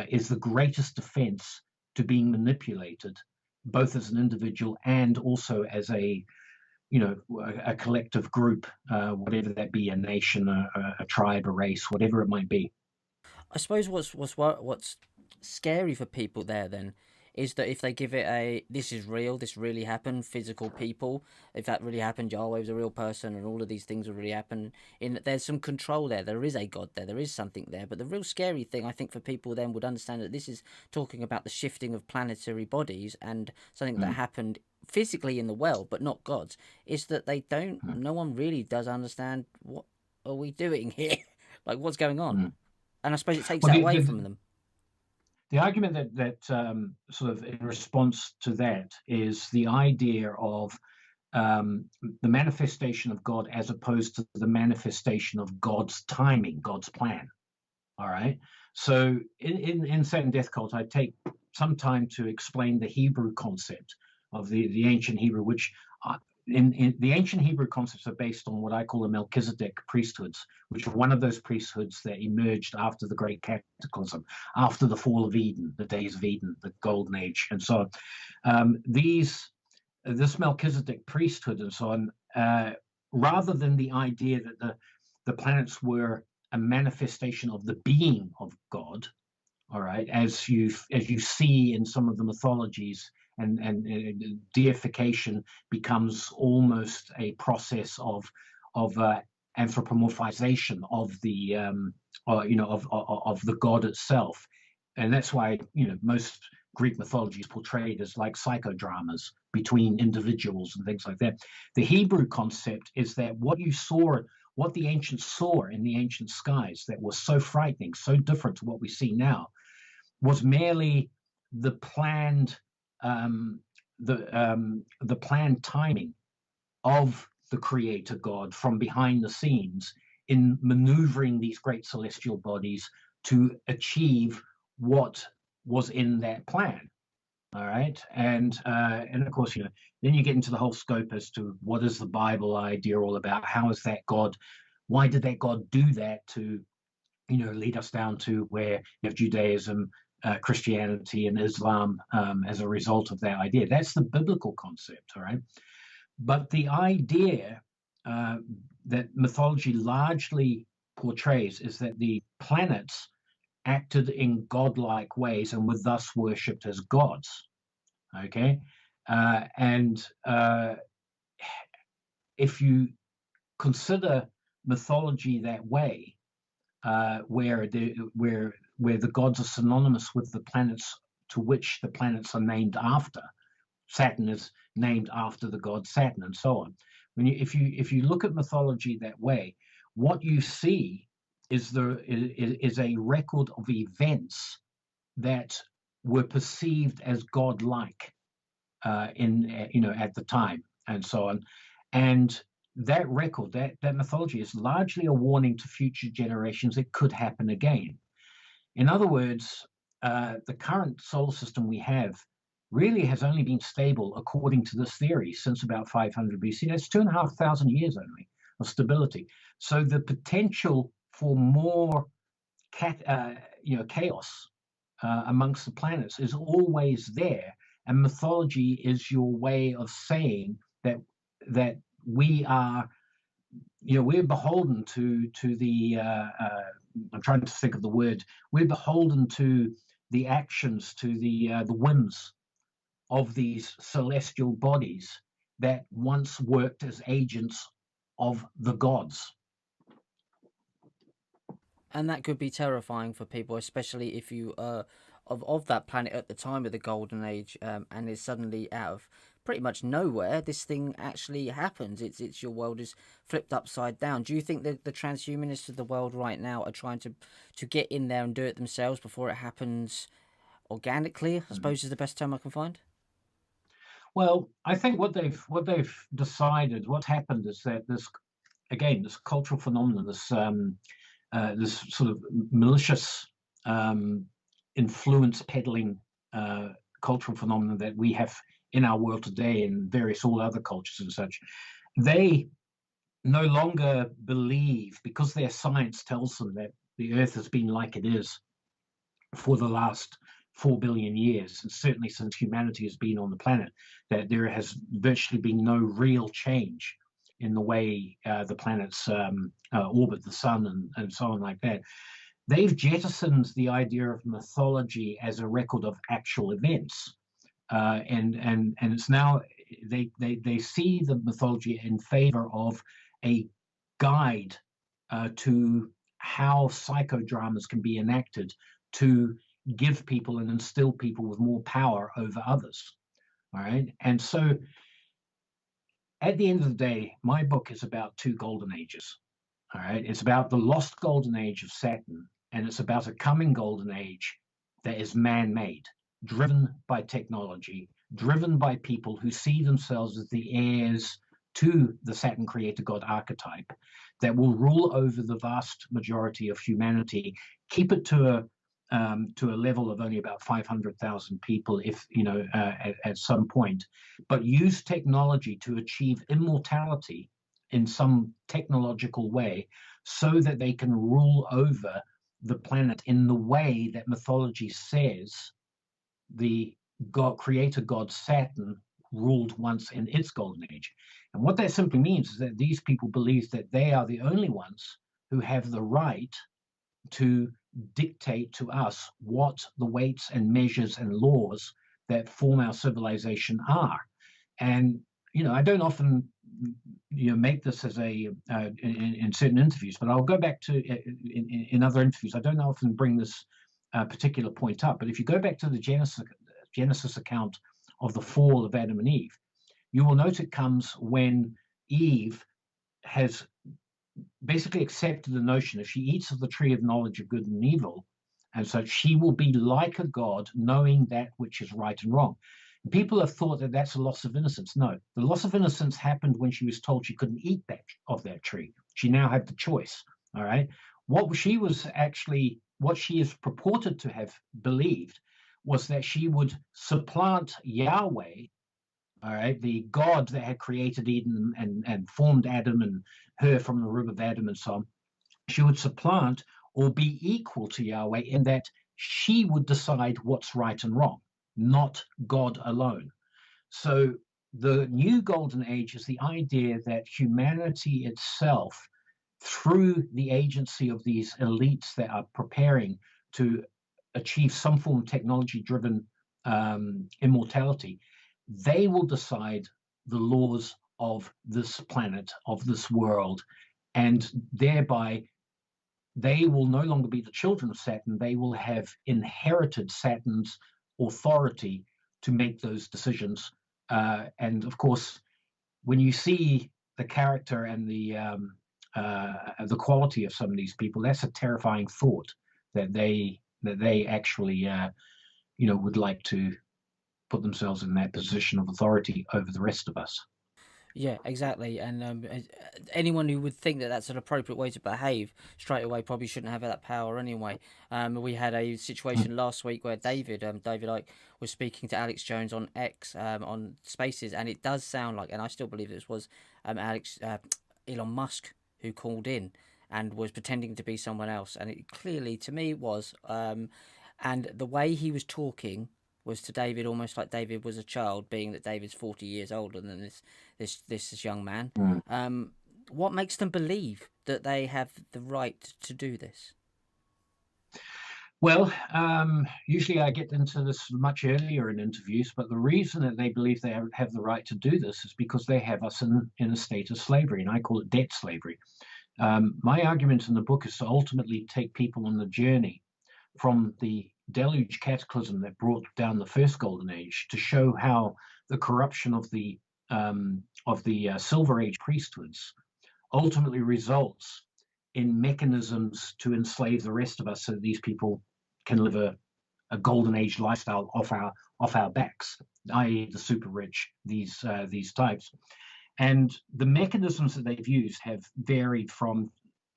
is the greatest defense to being manipulated, both as an individual and also as a collective group, whatever that be, a nation, a tribe, a race, whatever it might be. I suppose what's scary for people there then is that if they give it a this is real, this really happened, physical people, if that really happened, Yahweh was a real person, and all of these things will really happen. In that there's some control there, there is a God there, there is something there. But the real scary thing, I think, for people then would understand that this is talking about the shifting of planetary bodies and something that happened physically in the world, but not God's. Is that they don't? No one really does understand what are we doing here, like what's going on. And I suppose it takes that away from them. The argument that sort of in response to that is the idea of the manifestation of God as opposed to the manifestation of God's timing, God's plan. All right. So in Satan Death Cult, I take some time to explain the Hebrew concept of the ancient Hebrew, which in the ancient Hebrew concepts are based on what I call the Melchizedek priesthoods, which are one of those priesthoods that emerged after the Great Cataclysm, after the fall of Eden, the days of Eden, the Golden Age, and so on. This Melchizedek priesthood and so on, rather than the idea that the planets were a manifestation of the being of God, all right, as you see in some of the mythologies. And deification becomes almost a process of anthropomorphization of the of the god itself, and that's why most Greek mythology is portrayed as like psychodramas between individuals and things like that. The Hebrew concept is that what the ancients saw in the ancient skies that was so frightening, so different to what we see now, was merely the planned the planned timing of the creator God from behind the scenes in maneuvering these great celestial bodies to achieve what was in that plan. All right. And of course, then you get into the whole scope as to what is the Bible idea all about? How is that God? Why did that God do that to, lead us down to where you have Judaism, Christianity and Islam as a result of that idea? That's the biblical concept, all right? But the idea that mythology largely portrays is that the planets acted in godlike ways and were thus worshipped as gods, okay? If you consider mythology that way, where the gods are synonymous with the planets to which the planets are named after. Saturn is named after the god Saturn, and so on. If you look at mythology that way, what you see is a record of events that were perceived as godlike at the time, and so on, and that record, that mythology is largely a warning to future generations. It could happen again. In other words, the current solar system we have really has only been stable, according to this theory, since about 500 BC. That's 2,500 years only of stability. So the potential for more chaos amongst the planets is always there, and mythology is your way of saying that we are, we're beholden to the. I'm trying to think of the word. We're beholden to the actions, to the whims of these celestial bodies that once worked as agents of the gods. And that could be terrifying for people, especially if you of that planet at the time of the Golden Age, and is suddenly out of pretty much nowhere. This thing actually happens. It's your world is flipped upside down. Do you think that the transhumanists of the world right now are trying to get in there and do it themselves before it happens organically? I suppose is the best term I can find. Well, I think what they've decided, what happened is that this cultural phenomenon, this sort of malicious influence peddling cultural phenomenon that we have in our world today and various all other cultures and such, they no longer believe, because their science tells them that the Earth has been like it is for the last 4 billion years, and certainly since humanity has been on the planet, that there has virtually been no real change in the way the planets orbit the sun and so on like that. They've jettisoned the idea of mythology as a record of actual events. And it's now they see the mythology in favor of a guide to how psychodramas can be enacted to give people and instill people with more power over others. All right. And so at the end of the day, my book is about two golden ages. All right. It's about the lost golden age of Saturn, and it's about a coming golden age that is man-made, driven by technology, driven by people who see themselves as the heirs to the Saturn creator god archetype, that will rule over the vast majority of humanity, keep it to a level of only about 500,000 people, if at some point, but use technology to achieve immortality in some technological way, so that they can rule over the planet in the way that mythology says the creator god Saturn ruled once in its golden age. And what that simply means is that these people believe that they are the only ones who have the right to dictate to us what the weights and measures and laws that form our civilization are. And I don't often make this as in certain interviews, but I'll go back to in other interviews. I don't often bring this particular point up, but if you go back to the Genesis account of the fall of Adam and Eve, you will note it comes when Eve has basically accepted the notion, if she eats of the tree of knowledge of good and evil, and so she will be like a god, knowing that which is right and wrong. People have thought that that's a loss of innocence. No, the loss of innocence happened when she was told she couldn't eat that tree. She now had the choice. All right. What she is purported to have believed was that she would supplant Yahweh, all right, the God that had created Eden and formed Adam and her from the rib of Adam and so on. She would supplant or be equal to Yahweh in that she would decide what's right and wrong, not God alone. So the new golden age is the idea that humanity itself, through the agency of these elites that are preparing to achieve some form of technology-driven immortality, they will decide the laws of this planet, of this world, and thereby they will no longer be the children of Saturn. They will have inherited Saturn's authority to make those decisions. And of course, when you see the character and the quality of some of these people, that's a terrifying thought that they actually would like to put themselves in that position of authority over the rest of us. Yeah, exactly. And anyone who would think that that's an appropriate way to behave straight away probably shouldn't have that power anyway. We had a situation last week where David Icke was speaking to Alex Jones on X, on Spaces, and it does sound like, and I still believe this was Elon Musk who called in and was pretending to be someone else, and it clearly, to me, was. And the way he was talking was to David almost like David was a child, being that David's 40 years older than this young man. What makes them believe that they have the right to do this? Well, usually I get into this much earlier in interviews, but the reason that they believe they have the right to do this is because they have us in a state of slavery, and I call it debt slavery. My argument in the book is to ultimately take people on the journey from the deluge cataclysm that brought down the first golden age, to show how the corruption of the Silver Age priesthoods ultimately results in mechanisms to enslave the rest of us, so that these people can live a golden age lifestyle off our backs, i.e. the super rich, these types. And the mechanisms that they've used have varied from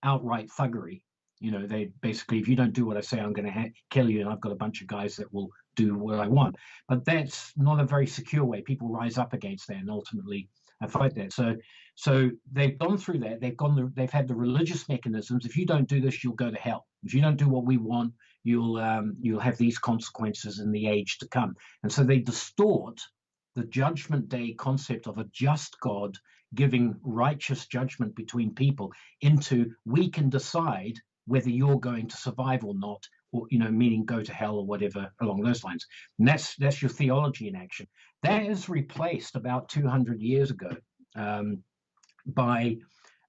outright thuggery. They basically, if you don't do what I say, I'm going to kill you, and I've got a bunch of guys that will do what I want. But that's not a very secure way. People rise up against that and ultimately fight that. So So they've gone through that. They've had the religious mechanisms. If you don't do this, you'll go to hell. If you don't do what we want, you'll have these consequences in the age to come. And so they distort the judgment day concept of a just God giving righteous judgment between people into, we can decide whether you're going to survive or not, or meaning go to hell or whatever along those lines. And that's your theology in action. That is replaced about 200 years ago by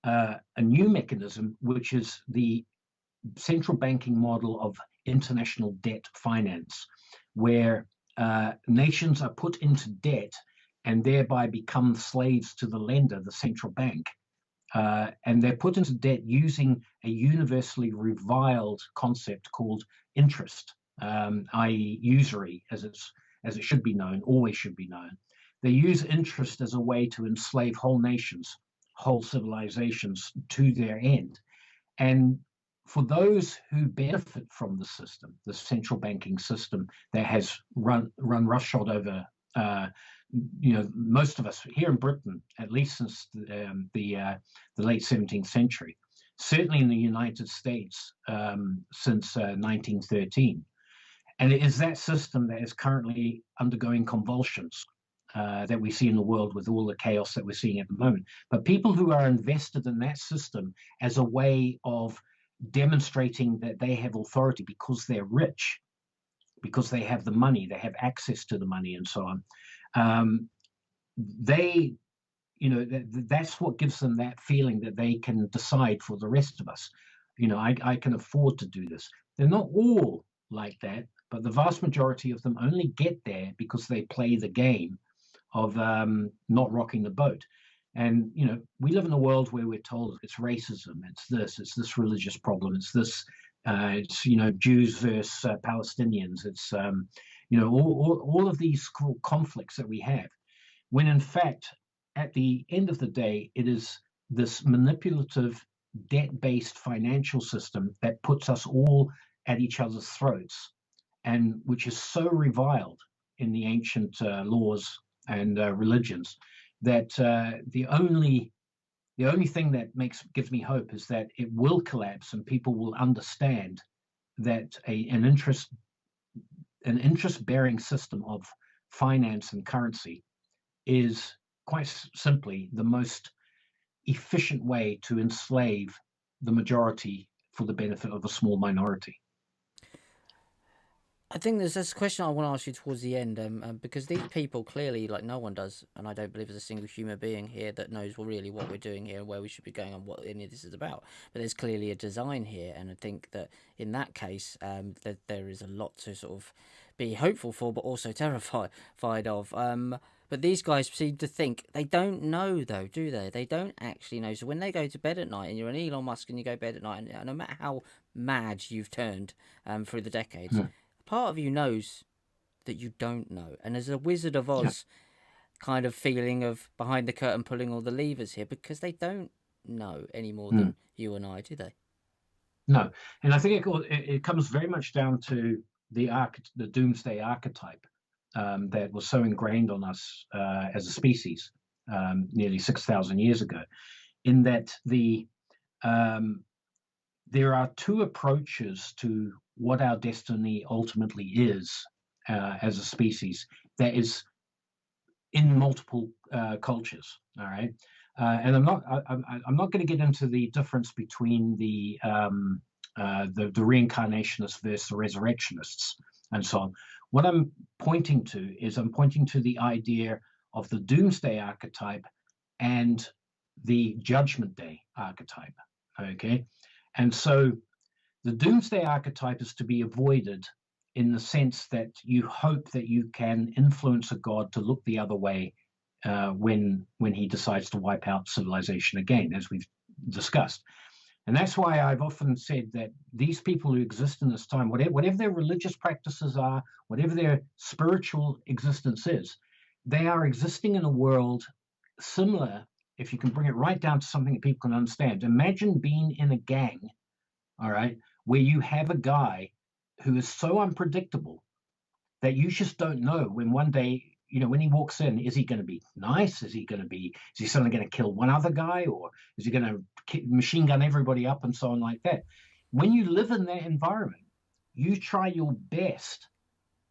a new mechanism, which is the central banking model of international debt finance, where nations are put into debt and thereby become slaves to the lender, the central bank. And they're put into debt using a universally reviled concept called interest, i.e. usury, as it should be known, always should be known. They use interest as a way to enslave whole nations, whole civilizations to their end. And for those who benefit from the system, the central banking system that has run roughshod over, most of us here in Britain, at least since the late 17th century, certainly in the United States since 1913. And it is that system that is currently undergoing convulsions that we see in the world with all the chaos that we're seeing at the moment. But people who are invested in that system as a way of demonstrating that they have authority because they're rich, because they have the money, they have access to the money, and so on. That's what gives them that feeling that they can decide for the rest of us. I can afford to do this. They're not all like that, but the vast majority of them only get there because they play the game of not rocking the boat. And, we live in a world where we're told it's racism, it's this religious problem, it's this, Jews versus Palestinians, it's, all of these conflicts that we have, when in fact, at the end of the day, it is this manipulative, debt-based financial system that puts us all at each other's throats, and which is so reviled in the ancient laws and religions, that the only thing that gives me hope is that it will collapse and people will understand that an interest-bearing system of finance and currency is quite simply the most efficient way to enslave the majority for the benefit of a small minority. I think there's this question I want to ask you towards the end, because these people clearly, like, no one does, and I don't believe there's a single human being here that knows really what we're doing here and where we should be going and what any of this is about. But there's clearly a design here, and I think that in that case, that there is a lot to sort of be hopeful for, but also terrified of. But these guys seem to think they don't know, though, do they? They don't actually know. So when they go to bed at night, and you're an Elon Musk and you go to bed at night, and no matter how mad you've turned through the decades, part of you knows that you don't know. And there's a Wizard of Oz kind of feeling of behind the curtain pulling all the levers here, because they don't know any more than you and I, do they? No. And I think it comes very much down to the doomsday archetype that was so ingrained on us as a species nearly 6,000 years ago, in that there are two approaches to what our destiny ultimately is as a species that is in multiple cultures. All right, and I'm not going to get into the difference between the reincarnationists versus the resurrectionists and so on. What I'm pointing to the idea of the doomsday archetype and the judgment day archetype. Okay, and so the doomsday archetype is to be avoided in the sense that you hope that you can influence a god to look the other way when he decides to wipe out civilization again, as we've discussed. And that's why I've often said that these people who exist in this time, whatever their religious practices are, whatever their spiritual existence is, they are existing in a world similar, if you can bring it right down to something that people can understand. Imagine being in a gang, all right, where you have a guy who is so unpredictable that you just don't know when one day when he walks in, is he going to be nice? Is he suddenly going to kill one other guy, or is he going to machine gun everybody up and so on like that? When you live in that environment, you try your best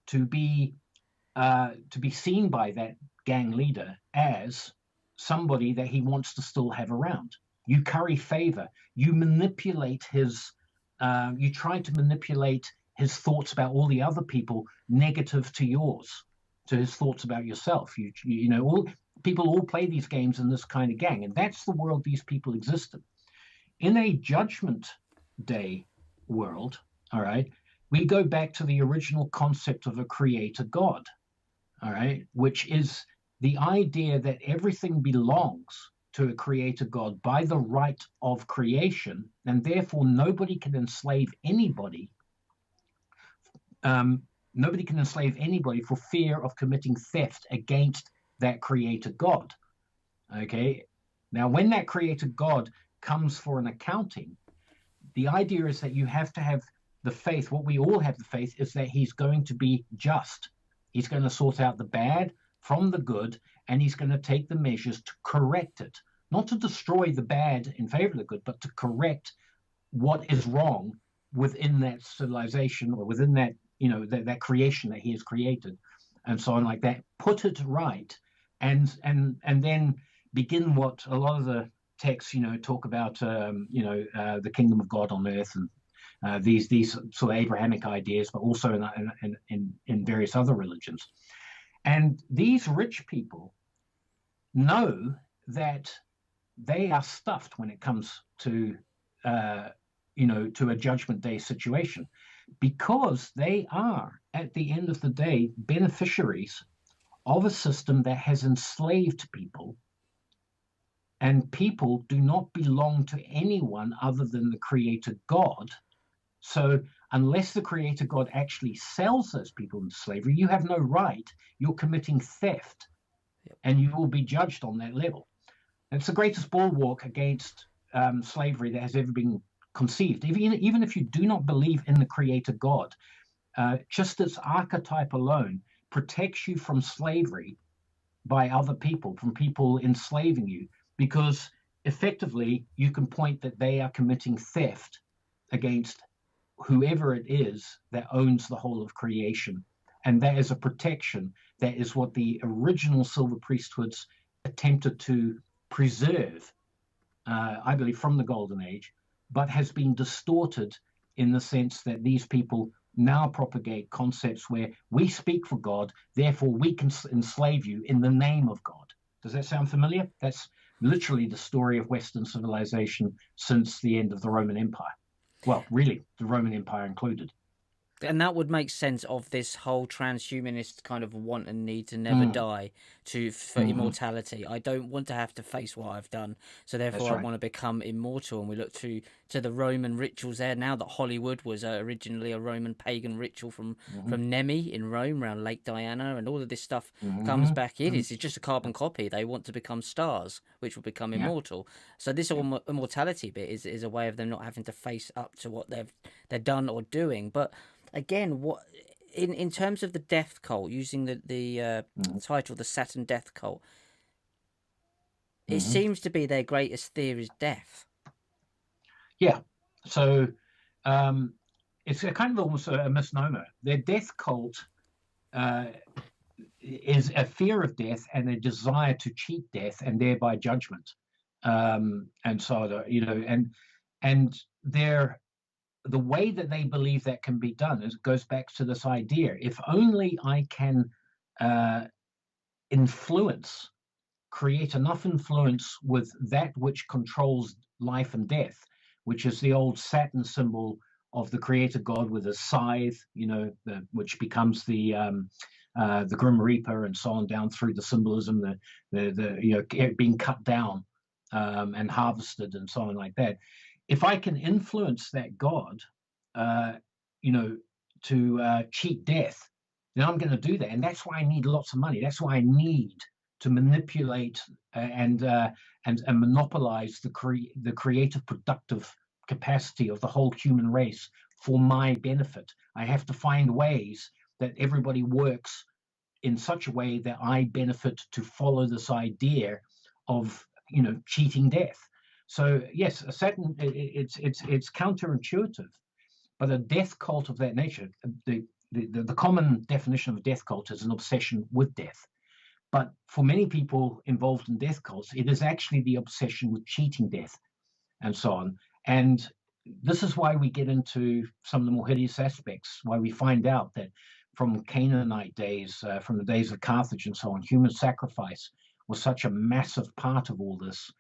to be seen by that gang leader as somebody that he wants to still have around. You curry favor. You manipulate his. You try to manipulate his thoughts about all the other people negative to yours, to his thoughts about yourself. All people all play these games in this kind of gang, and that's the world these people exist in a Judgment Day world. All right, we go back to the original concept of a creator God. All right, which is the idea that everything belongs to a creator God by the right of creation, and therefore nobody can enslave anybody. Nobody can enslave anybody for fear of committing theft against that creator God. Okay, now when that creator God comes for an accounting, the idea is that you have to have the faith. What we all have the faith is that he's going to be just. He's going to sort out the bad from the good, and he's going to take the measures to correct it, not to destroy the bad in favor of the good, but to correct what is wrong within that civilization, or within that, that creation that he has created, and so on like that. Put it right, and then begin what a lot of the texts, talk about, the kingdom of God on earth, and these sort of Abrahamic ideas, but also in various other religions. And these rich people know that they are stuffed when it comes to to a Judgment Day situation, because they are, at the end of the day, beneficiaries of a system that has enslaved people, and people do not belong to anyone other than the creator God. So unless the creator God actually sells those people into slavery, you have no right. You're committing theft, and you will be judged on that level. And it's the greatest bulwark against slavery that has ever been conceived. Even if you do not believe in the creator God, just its archetype alone protects you from slavery by other people, from people enslaving you, because effectively you can point that they are committing theft against whoever it is that owns the whole of creation. And that is a protection. That is what the original silver priesthoods attempted to preserve, I believe, from the Golden Age, but has been distorted in the sense that these people now propagate concepts where we speak for God, therefore we can enslave you in the name of God. Does that sound familiar? That's literally the story of Western civilization since the end of the Roman Empire. Well, really, the Roman Empire included. And that would make sense of this whole transhumanist kind of want and need to never die for immortality. I don't want to have to face what I've done, so therefore I want to become immortal. And we look to the Roman rituals there. Now that Hollywood was originally a Roman pagan ritual from Nemi in Rome around Lake Diana, and all of this stuff comes back in. It's just a carbon copy. They want to become stars, which will become immortal. So this immortality bit is a way of them not having to face up to what they've done or doing. But again, what in terms of the death cult, using the title, the Saturn Death Cult, it seems to be their greatest fear is death. Yeah, so it's a kind of almost a misnomer. Their death cult is a fear of death and a desire to cheat death and thereby judgment, and so and the way that they believe that can be done is, it goes back to this idea: if only I can create enough influence with that which controls life and death, which is the old Saturn symbol of the creator God with a scythe, which becomes the Grim Reaper, and so on down through the symbolism, the being cut down and harvested and so on like that. If I can influence that God, to cheat death, then I'm going to do that, and that's why I need lots of money. That's why I need to manipulate and monopolize the creative, productive capacity of the whole human race for my benefit. I have to find ways that everybody works in such a way that I benefit to follow this idea of, cheating death. So yes, a Saturn, it's counterintuitive, but a death cult of that nature, the common definition of a death cult is an obsession with death. But for many people involved in death cults, it is actually the obsession with cheating death and so on. And this is why we get into some of the more hideous aspects, why we find out that from Canaanite days, from the days of Carthage and so on, human sacrifice was such a massive part of all this,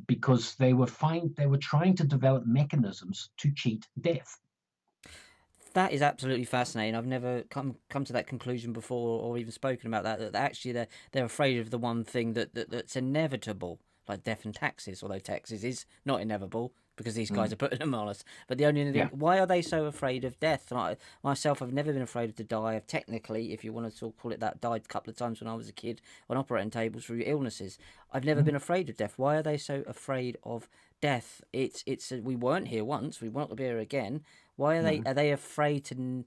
because they were trying to develop mechanisms to cheat death. That is absolutely fascinating. I've never come to that conclusion before, or even spoken about that. That actually they're afraid of the one thing that's inevitable, like death and taxes. Although taxes is not inevitable because these guys are putting them on us. But the only thing, why are they so afraid of death? And myself, I've never been afraid to die. I've technically, if you want to call it that, died a couple of times when I was a kid on operating tables through illnesses. I've never been afraid of death. Why are they so afraid of death? We weren't here once. We won't be here again. Why are they? Are they afraid to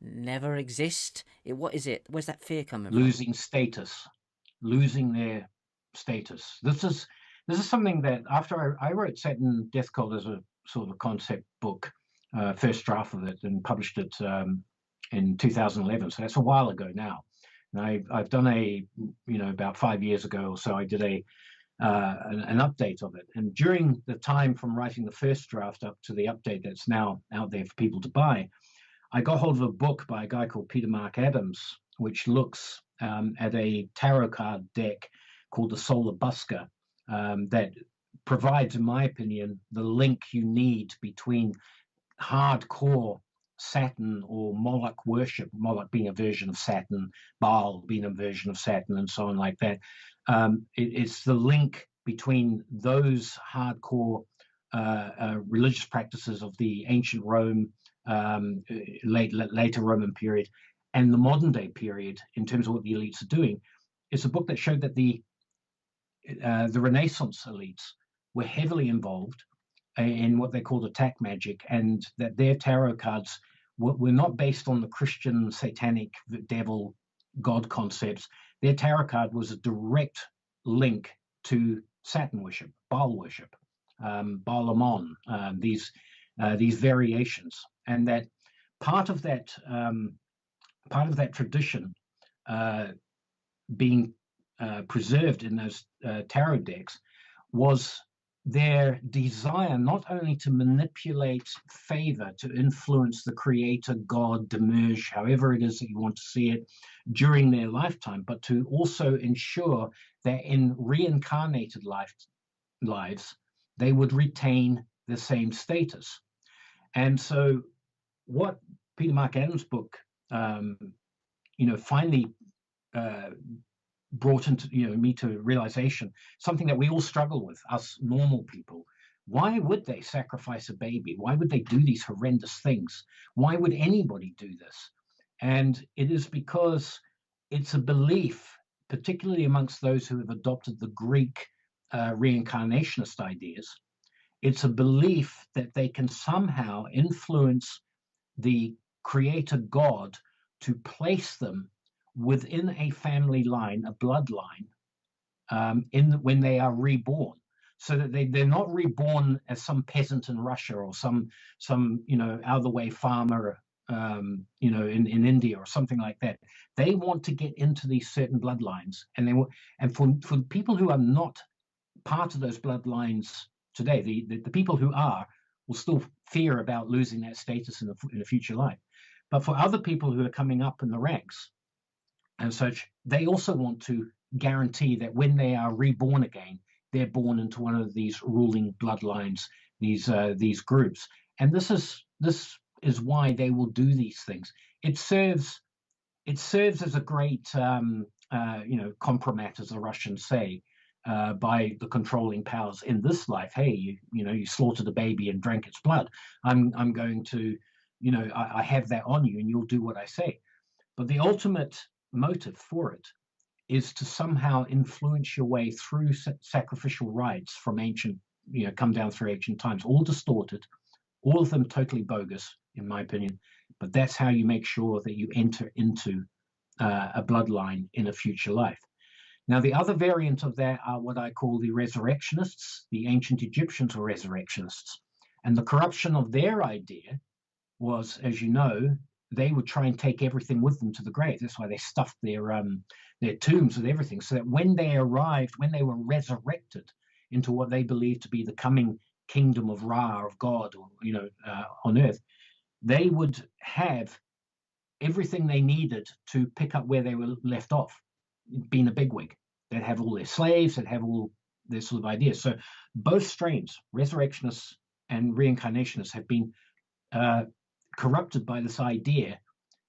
never exist? What is it? Where's that fear coming from? Losing status, losing their status. This is something that after I wrote Saturn Death Cult as a sort of a concept book, first draft of it, and published it in 2011. So that's a while ago now. And I've done about 5 years ago or so, I did an update of it. And during the time from writing the first draft up to the update that's now out there for people to buy, I got hold of a book by a guy called Peter Mark Adams, which looks at a tarot card deck called the Solar Busker, that provides, in my opinion, the link you need between hardcore Saturn or Moloch worship, Moloch being a version of Saturn, Baal being a version of Saturn, and so on like that. It's the link between those hardcore religious practices of the ancient Rome, later Roman period, and the modern day period in terms of what the elites are doing. It's a book that showed that the Renaissance elites were heavily involved in what they called attack magic, and that their tarot cards were not based on the Christian satanic devil god concepts. Their tarot card was a direct link to Saturn worship, Baal worship, Baal Amon, these variations, and that part of that tradition being preserved in those tarot decks was their desire not only to manipulate favor, to influence the creator, God, Demerge, however it is that you want to see it, during their lifetime, but to also ensure that in reincarnated lives, they would retain the same status. And so what Peter Mark Adams' book, finally brought into me to realization, something that we all struggle with, us normal people. Why would they sacrifice a baby? Why would they do these horrendous things? Why would anybody do this? And it is because it's a belief, particularly amongst those who have adopted the Greek reincarnationist ideas. It's a belief that they can somehow influence the creator God to place them within a family line, a bloodline, when they are reborn, so that they're not reborn as some peasant in Russia or some out of the way farmer in India or something like that. They want to get into these certain bloodlines, and for people who are not part of those bloodlines today, the people who are will still fear about losing that status in a future life. But for other people who are coming up in the ranks and such, they also want to guarantee that when they are reborn again, they're born into one of these ruling bloodlines, these groups. And this is why they will do these things. It serves as a great compromat, as the Russians say, by the controlling powers in this life. Hey, you slaughtered a baby and drank its blood. I'm going to, I have that on you, and you'll do what I say. But the ultimate motive for it is to somehow influence your way through sacrificial rites from ancient, come down through ancient times, all distorted, all of them totally bogus, in my opinion. But that's how you make sure that you enter into a bloodline in a future life. Now, the other variant of that are what I call the resurrectionists. The ancient Egyptians were resurrectionists. And the corruption of their idea was, as you know, they would try and take everything with them to the grave. That's why they stuffed their tombs with everything, so that when they arrived, when they were resurrected into what they believed to be the coming kingdom of Ra, of God, or on earth, they would have everything they needed to pick up where they were left off. Being a bigwig, they'd have all their slaves, they'd have all their sort of ideas. So both strains, resurrectionists and reincarnationists, have been corrupted by this idea.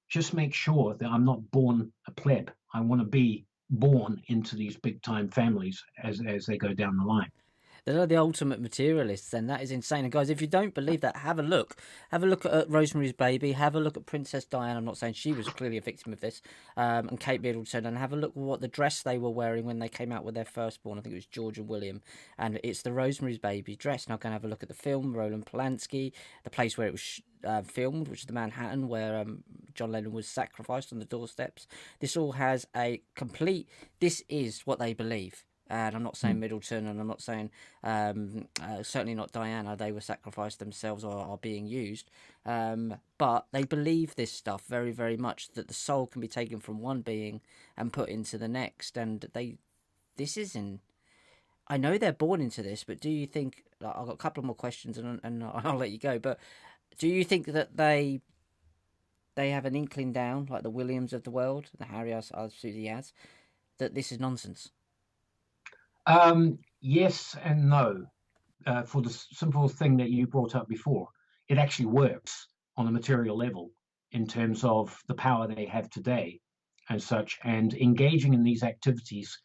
Just make sure that I'm not born a pleb. I want to be born into these big time families as they go down the line. They're the ultimate materialists, and that is insane. And guys, if you don't believe that, have a look. Have a look at Rosemary's Baby. Have a look at Princess Diana. I'm not saying she was clearly a victim of this. And Kate Middleton. And have a look at what the dress they were wearing when they came out with their firstborn. I think it was George and William. And it's the Rosemary's Baby dress. Now, go and have a look at the film, Roland Polanski, the place where it was filmed, which is the Manhattan, where John Lennon was sacrificed on the doorsteps. This all has a complete... This is what they believe. And I'm not saying Middleton, and I'm not saying certainly not Diana. They were sacrificed themselves or are being used. But they believe this stuff very, very much, that the soul can be taken from one being and put into the next. And this isn't... I know they're born into this, but do you think... I've got a couple more questions and I'll let you go. But do you think that they have an inkling down, like the Williams of the world, the Harry absolutely has, that this is nonsense? Yes and no. For the simple thing that you brought up before, it actually works on a material level in terms of the power they have today and such, and engaging in these activities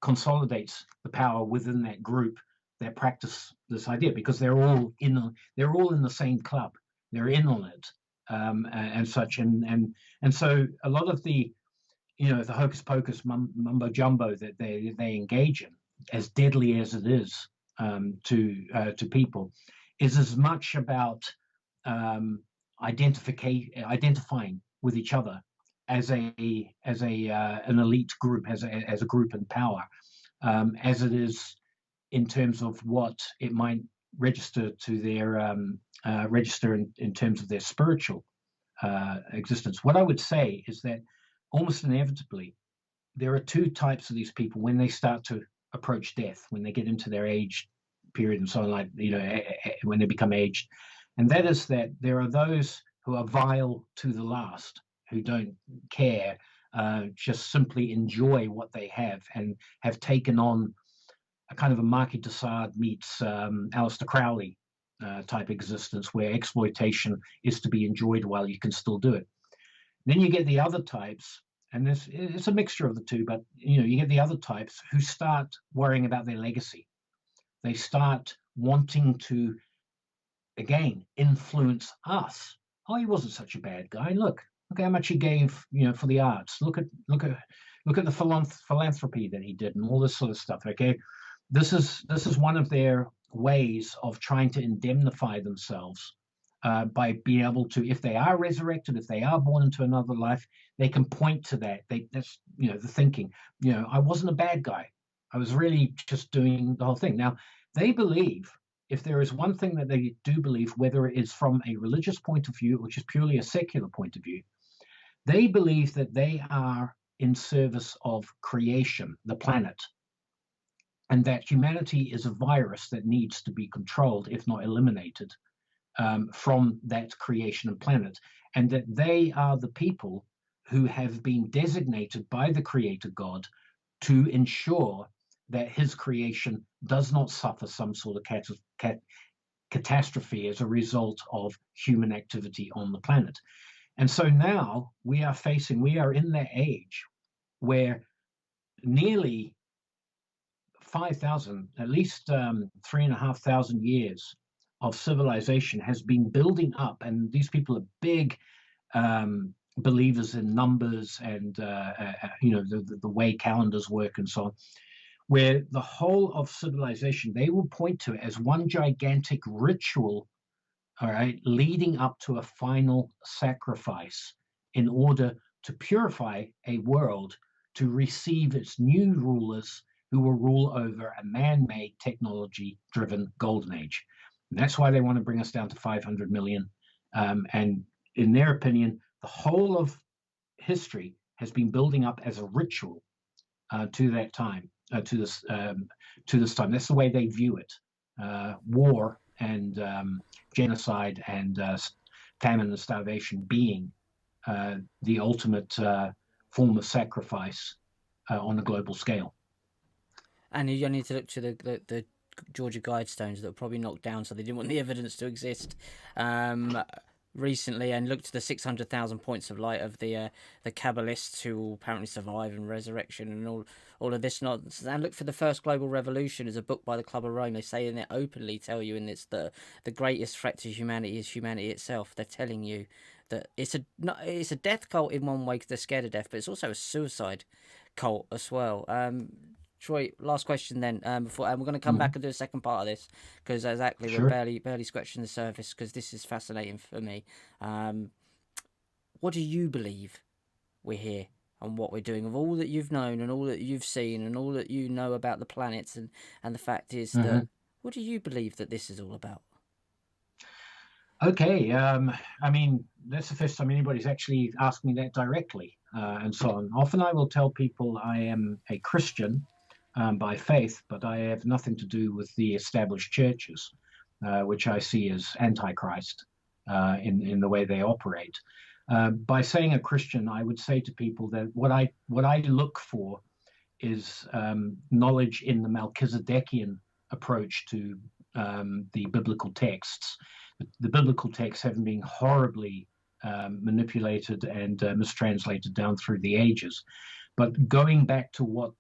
consolidates the power within that group that practice this idea, because they're all in the same club. They're in on it, and such, and so a lot of the the hocus pocus mumbo jumbo that they engage in, as deadly as it is to people, is as much about identifying with each other as an elite group, as a group in power, as it is in terms of what it might register to their register in terms of their spiritual existence. What I would say is that almost inevitably there are two types of these people when they start to approach death, when they get into their age period and so on, like when they become aged. And that is that there are those who are vile to the last, who don't care, just simply enjoy what they have, and have taken on a kind of a Marquis de Sade meets Aleister Crowley type existence, where exploitation is to be enjoyed while you can still do it. Then you get the other types, and it's a mixture of the two, but you get the other types who start worrying about their legacy. They start wanting to, again, influence us. Oh, he wasn't such a bad guy. Look how much he gave, for the arts. Look at the philanthropy that he did, and all this sort of stuff. Okay, this is one of their ways of trying to indemnify themselves. By being able to, if they are resurrected, if they are born into another life, they can point to that. That's the thinking. I wasn't a bad guy. I was really just doing the whole thing. Now, they believe, if there is one thing that they do believe, whether it is from a religious point of view, which is purely a secular point of view, they believe that they are in service of creation, the planet, and that humanity is a virus that needs to be controlled, if not eliminated, from that creation and planet, and that they are the people who have been designated by the Creator God to ensure that his creation does not suffer some sort of catastrophe as a result of human activity on the planet. And so now we are in that age where nearly 5,000, at least 3,500 years of civilization has been building up, and these people are big believers in numbers and the way calendars work and so on, where the whole of civilization, they will point to it as one gigantic ritual, all right, leading up to a final sacrifice in order to purify a world to receive its new rulers who will rule over a man-made, technology-driven golden age. And that's why they want to bring us down to 500 million. And in their opinion, the whole of history has been building up as a ritual to that time, to this time. That's the way they view it. War and genocide and famine and starvation being the ultimate form of sacrifice on a global scale. And you only need to look to the Georgia Guidestones that were probably knocked down, so they didn't want the evidence to exist recently, and look to the 600,000 points of light of the Kabbalists who will apparently survive in resurrection and all of this nonsense. And look for The First Global Revolution as a book by the Club of Rome. They say in it openly, tell you, and it's the greatest threat to humanity is humanity itself. They're telling you that it's a death cult in one way because they're scared of death, but it's also a suicide cult as well. Troy, last question then, before, and we're going to come back and do a second part of this, because exactly, Sure. we're barely scratching the surface, because this is fascinating for me. What do you believe we're here and what we're doing, of all that you've known and all that you've seen and all that you know about the planets, and the fact is that, what do you believe that this is all about? Okay, I mean, that's the first time anybody's actually asked me that directly, and so on. Often I will tell people I am a Christian, by faith, but I have nothing to do with the established churches, which I see as antichrist in the way they operate. By saying a Christian, I would say to people that what I look for is knowledge in the Melchizedekian approach to the biblical texts. The biblical texts having been horribly manipulated and mistranslated down through the ages, but going back to what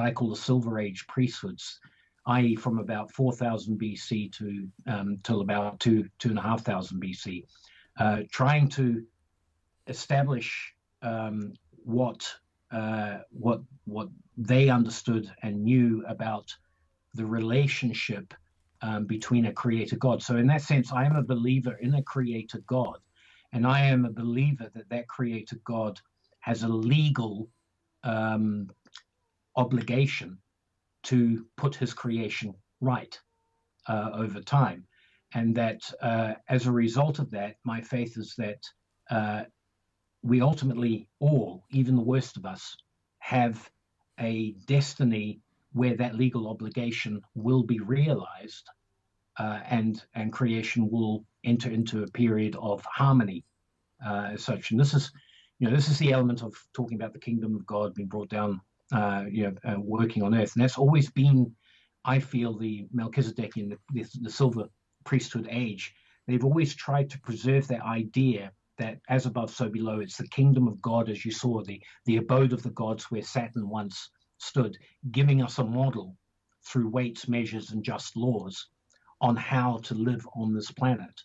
I call the Silver Age priesthoods, i.e., from about 4000 BC to till about 2,500 BC, trying to establish what they understood and knew about the relationship between a creator God. So in that sense, I am a believer in a creator God, and I am a believer that creator God has a legal obligation to put his creation right over time. And that as a result of that, my faith is that we ultimately all, even the worst of us, have a destiny where that legal obligation will be realized, and creation will enter into a period of harmony as such. And this is the element of talking about the kingdom of God being brought down, working on earth. And that's always been, I feel, the Melchizedekian, the silver priesthood age. They've always tried to preserve that idea that as above, so below. It's the kingdom of God, as you saw, the abode of the gods where Saturn once stood, giving us a model through weights, measures, and just laws on how to live on this planet.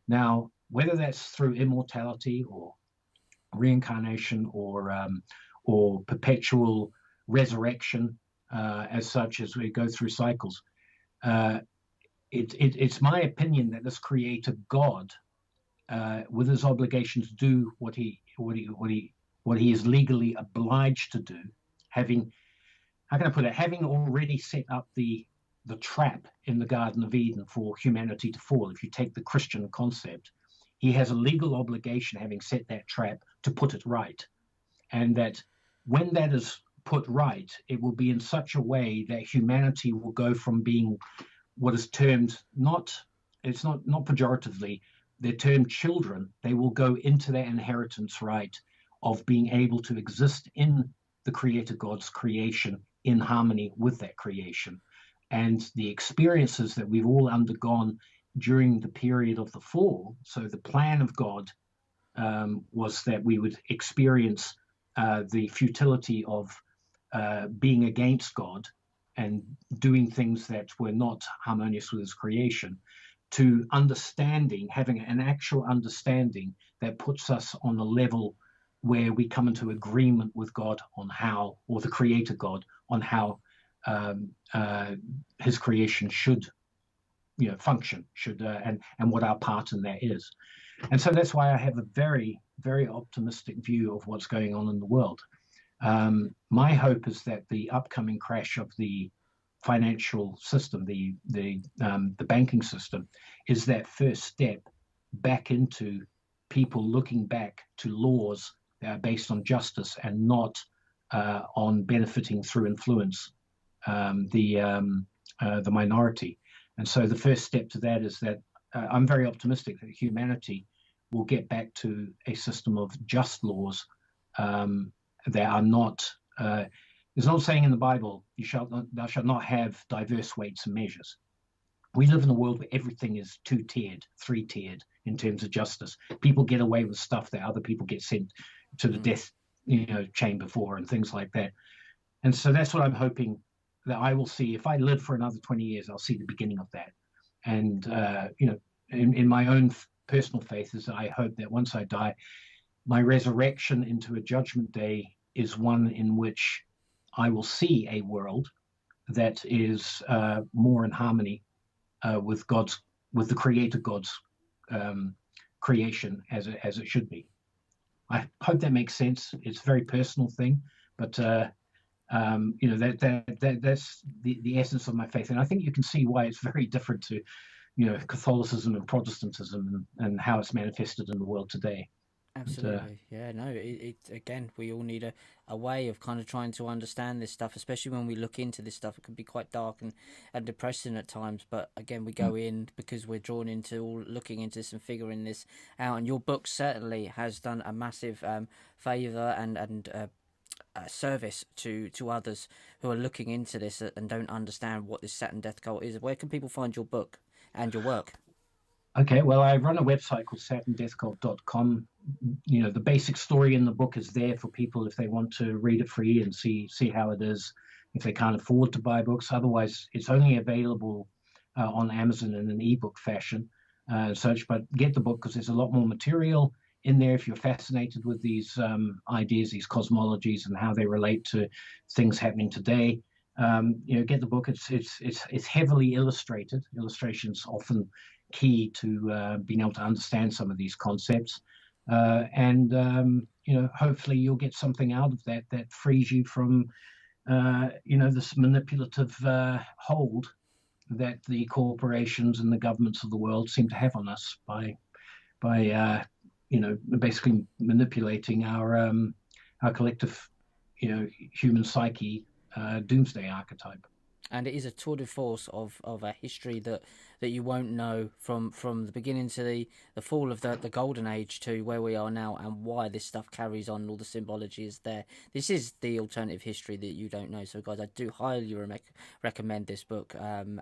Now, whether that's through immortality or reincarnation or perpetual resurrection, as such, as we go through cycles, it's my opinion that this creator God, with his obligation to do what he is legally obliged to do, having already set up the trap in the Garden of Eden for humanity to fall. If you take the Christian concept, he has a legal obligation, having set that trap, to put it right. And that when that is put right, it will be in such a way that humanity will go from being what is termed, not pejoratively, they're termed children. They will go into that inheritance right of being able to exist in the creator God's creation in harmony with that creation. And the experiences that we've all undergone during the period of the fall. So the plan of God was that we would experience the futility of being against God and doing things that were not harmonious with his creation, to understanding, having an actual understanding that puts us on a level where we come into agreement with God on how, or the creator God, on how his creation should function, and what our part in that is. And so that's why I have a very very optimistic view of what's going on in the world. My hope is that the upcoming crash of the financial system, the banking system, is that first step back into people looking back to laws that are based on justice and not on benefiting through influence the minority. And so the first step to that is that I'm very optimistic that humanity will get back to a system of just laws that are not. There's no saying in the Bible, thou shalt not have diverse weights and measures. We live in a world where everything is two-tiered, three-tiered in terms of justice. People get away with stuff that other people get sent to the death, chamber for, and things like that. And so that's what I'm hoping that I will see. If I live for another 20 years, I'll see the beginning of that. And in my own personal faith is that I hope that once I die, my resurrection into a judgment day is one in which I will see a world that is more in harmony with the Creator God's creation as it should be. I hope that makes sense. It's a very personal thing, but that's the essence of my faith, and I think you can see why it's very different to, Catholicism and Protestantism and how it's manifested in the world today. Absolutely. It again, we all need a way of kind of trying to understand this stuff, especially when we look into this stuff. It can be quite dark and depressing at times, but again, we go in because we're drawn into all looking into this and figuring this out. And your book certainly has done a massive favour and service to others who are looking into this and don't understand what this Saturn death cult is. Where can people find your book and your work? Okay, well, I run a website called SaturnDeathCult.com. The basic story in the book is there for people if they want to read it free and see how it is, if they can't afford to buy books. Otherwise, it's only available on Amazon in an ebook fashion, such. But get the book because there's a lot more material in there if you're fascinated with these ideas, these cosmologies, and how they relate to things happening today. Get the book. It's heavily illustrated. Illustrations often key to being able to understand some of these concepts, and hopefully you'll get something out of that frees you from this manipulative hold that the corporations and the governments of the world seem to have on us by basically manipulating our collective human psyche doomsday archetype. And it is a tour de force of a history that you won't know from the beginning to the fall of the golden age to where we are now, and why this stuff carries on. All the symbology is there. This is the alternative history that you don't know. So guys, I do highly recommend this book,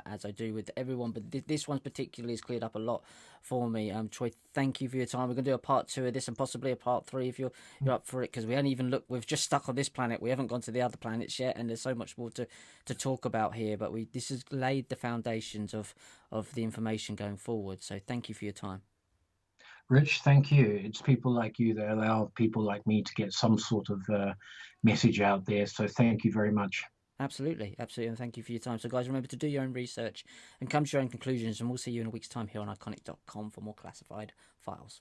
as I do with everyone, but this one particularly has cleared up a lot for me. Troy, thank you for your time. We're going to do a part 2 of this and possibly a part 3 if you're up for it, because we haven't even looked. We've just stuck on this planet. We haven't gone to the other planets yet, and there's so much more to talk about here. But this has laid the foundations of the information going forward. So thank you for your time. Rich, thank you. It's people like you that allow people like me to get some sort of message out there. So thank you very much. Absolutely. And thank you for your time. So guys, remember to do your own research and come to your own conclusions, and we'll see you in a week's time here on Ickonic.com for more classified files.